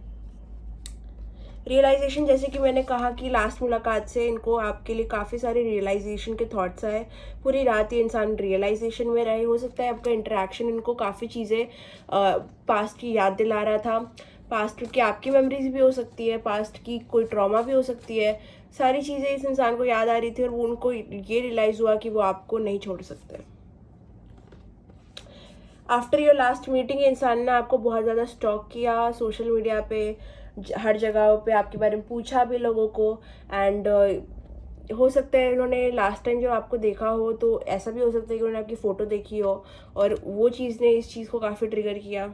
Speaker 1: रियलाइजेशन, जैसे कि मैंने कहा कि लास्ट मुलाकात से इनको आपके लिए काफ़ी सारे रियलाइजेशन के थॉट्स आए। पूरी रात ये इंसान रियलाइजेशन में रहे। हो सकता है आपका इंटरेक्शन इनको काफ़ी चीज़ें पास्ट की याद दिला रहा था। पास्ट की आपकी मेमोरीज भी हो सकती है, पास्ट की कोई ट्रॉमा भी हो सकती है। सारी चीज़ें इस इंसान को याद आ रही थी, और वो उनको ये रियलाइज़ हुआ कि वो आपको नहीं छोड़ सकते। आफ्टर योर लास्ट मीटिंग इंसान ने आपको बहुत ज़्यादा स्टॉक किया सोशल मीडिया पे, हर जगह पे आपके बारे में पूछा भी लोगों को। एंड हो सकता है इन्होंने लास्ट टाइम जब आपको देखा हो तो ऐसा भी हो सकता है कि उन्होंने आपकी फ़ोटो देखी हो, और वो चीज़ ने इस चीज़ को काफ़ी ट्रिगर किया।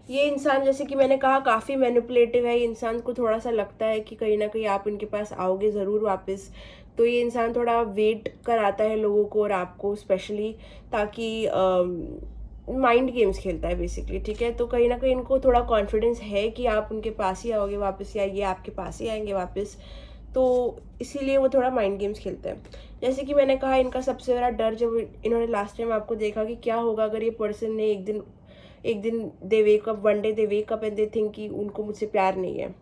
Speaker 1: ये इंसान, जैसे कि मैंने कहा, काफ़ी मैनिपुलेटिव है। ये इंसान को थोड़ा सा लगता है कि कहीं ना कहीं आप इनके पास आओगे ज़रूर वापस। तो ये इंसान थोड़ा वेट कराता है लोगों को और आपको स्पेशली, ताकि माइंड गेम्स खेलता है बेसिकली, ठीक है। तो कहीं ना कहीं इनको थोड़ा कॉन्फिडेंस है कि आप उनके पास ही आओगे वापस, या ये आपके पास ही आएंगे वापस। तो इसीलिए वो थोड़ा माइंड गेम्स खेलते हैं। जैसे कि मैंने कहा, इनका सबसे बड़ा डर, जब इन्होंने लास्ट टाइम आपको देखा कि क्या होगा अगर ये पर्सन ने एक दिन they wake up, one day they wake up and they think कि उनको मुझसे प्यार नहीं है।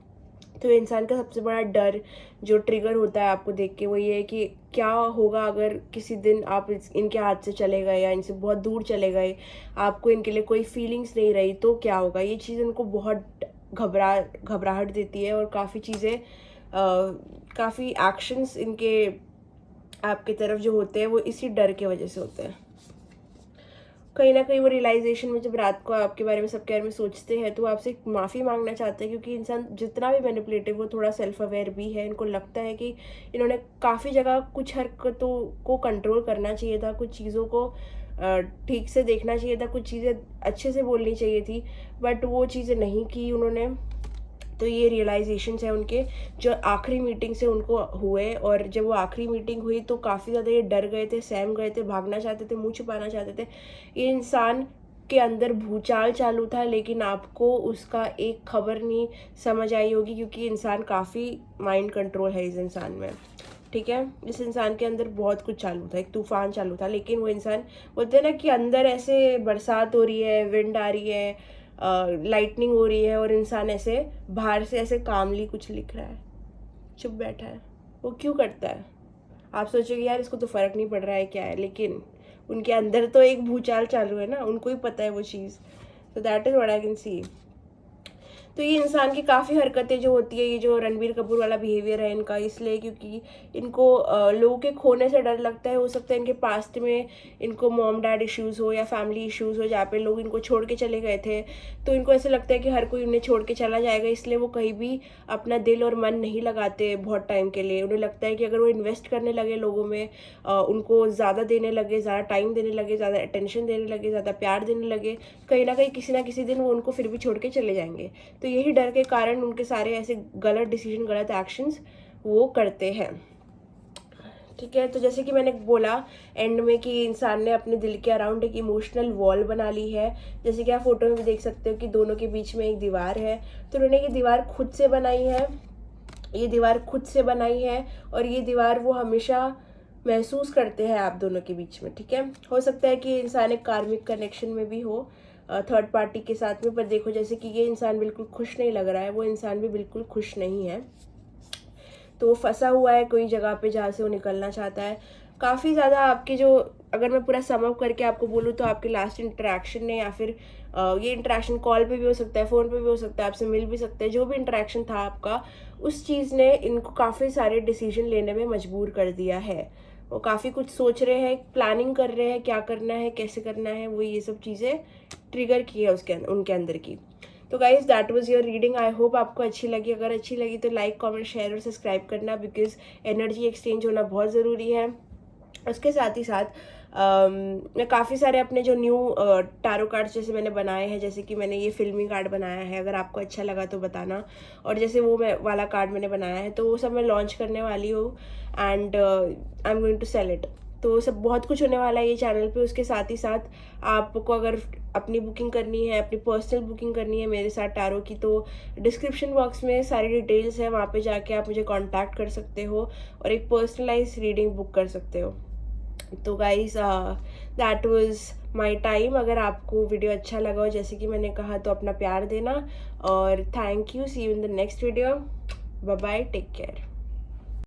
Speaker 1: तो इंसान का सबसे बड़ा डर जो ट्रिगर होता है आपको देख के, वो ये है कि क्या होगा अगर किसी दिन आप इनके हाथ से चले गए, या इनसे बहुत दूर चले गए, आपको इनके लिए कोई फीलिंग्स नहीं रही तो क्या होगा। ये चीज़ उनको बहुत घबराहट देती है, और काफ़ी चीज़ें, काफ़ी एक्शंस इनके आपकी तरफ जो होते हैं वो इसी डर की वजह से होते हैं। कहीं ना कहीं वो रियलाइजेशन में जब रात को आपके बारे में, सबके बारे में सोचते हैं, तो वो आपसे माफ़ी मांगना चाहते हैं, क्योंकि इंसान जितना भी मैनिपुलेटिव, वो थोड़ा सेल्फ अवेयर भी है। इनको लगता है कि इन्होंने काफ़ी जगह कुछ हरकतों को कंट्रोल करना चाहिए था, कुछ चीज़ों को ठीक से देखना चाहिए था, कुछ चीज़ें अच्छे से बोलनी चाहिए थी, बट वो चीज़ें नहीं की उन्होंने। तो ये रियलाइजेशंस है उनके, जो आखिरी मीटिंग से उनको हुए। और जब वो आखिरी मीटिंग हुई तो काफ़ी ज़्यादा ये डर गए थे, सहम गए थे, भागना चाहते थे, मुंह छुपाना चाहते थे। ये इंसान के अंदर भूचाल चालू था, लेकिन आपको उसका एक खबर नहीं समझ आई होगी, क्योंकि इंसान काफ़ी माइंड कंट्रोल है इस इंसान में, ठीक है। इस इंसान के अंदर बहुत कुछ चालू था, एक तूफान चालू था, लेकिन वो इंसान, बोलते हैं ना कि अंदर ऐसे बरसात हो रही है, विंड आ रही है, लाइटनिंग हो रही है, और इंसान ऐसे बाहर से ऐसे कामली कुछ लिख रहा है, चुप बैठा है। वो क्यों करता है? आप सोचोगे यार इसको तो फ़र्क नहीं पड़ रहा है क्या है, लेकिन उनके अंदर तो एक भूचाल चालू है ना, उनको ही पता है वो चीज़। तो that is what I can see. तो ये इंसान की काफ़ी हरकतें जो होती है, ये जो रणबीर कपूर वाला बिहेवियर है इनका, इसलिए क्योंकि इनको लोगों के खोने से डर लगता है। हो सकता है इनके पास्ट में इनको मॉम डैड इश्यूज़ हो, या फैमिली इश्यूज़ हो, जहाँ पे लोग इनको छोड़ के चले गए थे। तो इनको ऐसा लगता है कि हर कोई उन्हें छोड़ के चला जाएगा, इसलिए वो कहीं भी अपना दिल और मन नहीं लगाते बहुत टाइम के लिए। उन्हें लगता है कि अगर वो इन्वेस्ट करने लगे लोगों में, उनको ज़्यादा देने लगे, ज़्यादा टाइम देने लगे, ज़्यादा अटेंशन देने लगे, ज़्यादा प्यार देने लगे, कहीं ना कहीं किसी ना किसी दिन वो उनको फिर भी छोड़ के चले जाएंगे। तो यही डर के कारण उनके सारे ऐसे गलत डिसीजन, गलत एक्शंस वो करते हैं। ठीक है। तो जैसे कि मैंने बोला एंड में कि इंसान ने अपने दिल के अराउंड एक इमोशनल वॉल बना ली है। जैसे कि आप फोटो में भी देख सकते हो कि दोनों के बीच में एक दीवार है। तो उन्होंने ये दीवार खुद से बनाई है, ये दीवार खुद से बनाई है, और ये दीवार वो हमेशा महसूस करते हैं आप दोनों के बीच में। ठीक है, हो सकता है कि इंसान एक कार्मिक कनेक्शन में भी हो थर्ड पार्टी के साथ में, पर देखो जैसे कि ये इंसान बिल्कुल खुश नहीं लग रहा है, वो इंसान भी बिल्कुल खुश नहीं है। तो वो फंसा हुआ है कोई जगह पे जहाँ से वो निकलना चाहता है। काफ़ी ज़्यादा आपके जो, अगर मैं पूरा सम अप करके आपको बोलूँ तो आपके लास्ट इंटरेक्शन ने, या फिर ये इंटरेक्शन कॉल पे भी हो सकता है, फ़ोन पे भी हो सकता है, आपसे मिल भी सकते हैं, जो भी इंटरेक्शन था आपका, उस चीज़ ने इनको काफ़ी सारे डिसीजन लेने में मजबूर कर दिया है। वो काफ़ी कुछ सोच रहे हैं, प्लानिंग कर रहे हैं, क्या करना है, कैसे करना है, वो ये सब चीज़ें ट्रिगर की है उनके अंदर की। तो guys that was your reading. I hope आपको अच्छी लगी। अगर अच्छी लगी तो लाइक, कमेंट, शेयर और सब्सक्राइब करना, बिकॉज एनर्जी एक्सचेंज होना बहुत ज़रूरी है। उसके साथ ही साथ मैं काफ़ी सारे अपने जो न्यू टैरो कार्ड्स जैसे मैंने बनाए हैं, जैसे कि मैंने ये फिल्मी कार्ड बनाया है, अगर आपको अच्छा लगा तो बताना। और जैसे वो मैं वाला कार्ड मैंने बनाया है, तो वो सब मैं लॉन्च करने वाली हूँ and I am going to sell it. तो सब बहुत कुछ होने वाला है ये चैनल पे। उसके साथ ही साथ आपको अगर अपनी बुकिंग करनी है, अपनी पर्सनल बुकिंग करनी है मेरे साथ टैरो की, तो डिस्क्रिप्शन बॉक्स में सारी डिटेल्स है, वहाँ पे जाके आप मुझे कांटेक्ट कर सकते हो और एक पर्सनलाइज रीडिंग बुक कर सकते हो। तो guys that was my time. अगर आपको वीडियो अच्छा लगा हो जैसे कि मैंने कहा, तो अपना प्यार देना, और thank you. See you in the next video. Bye bye, take care.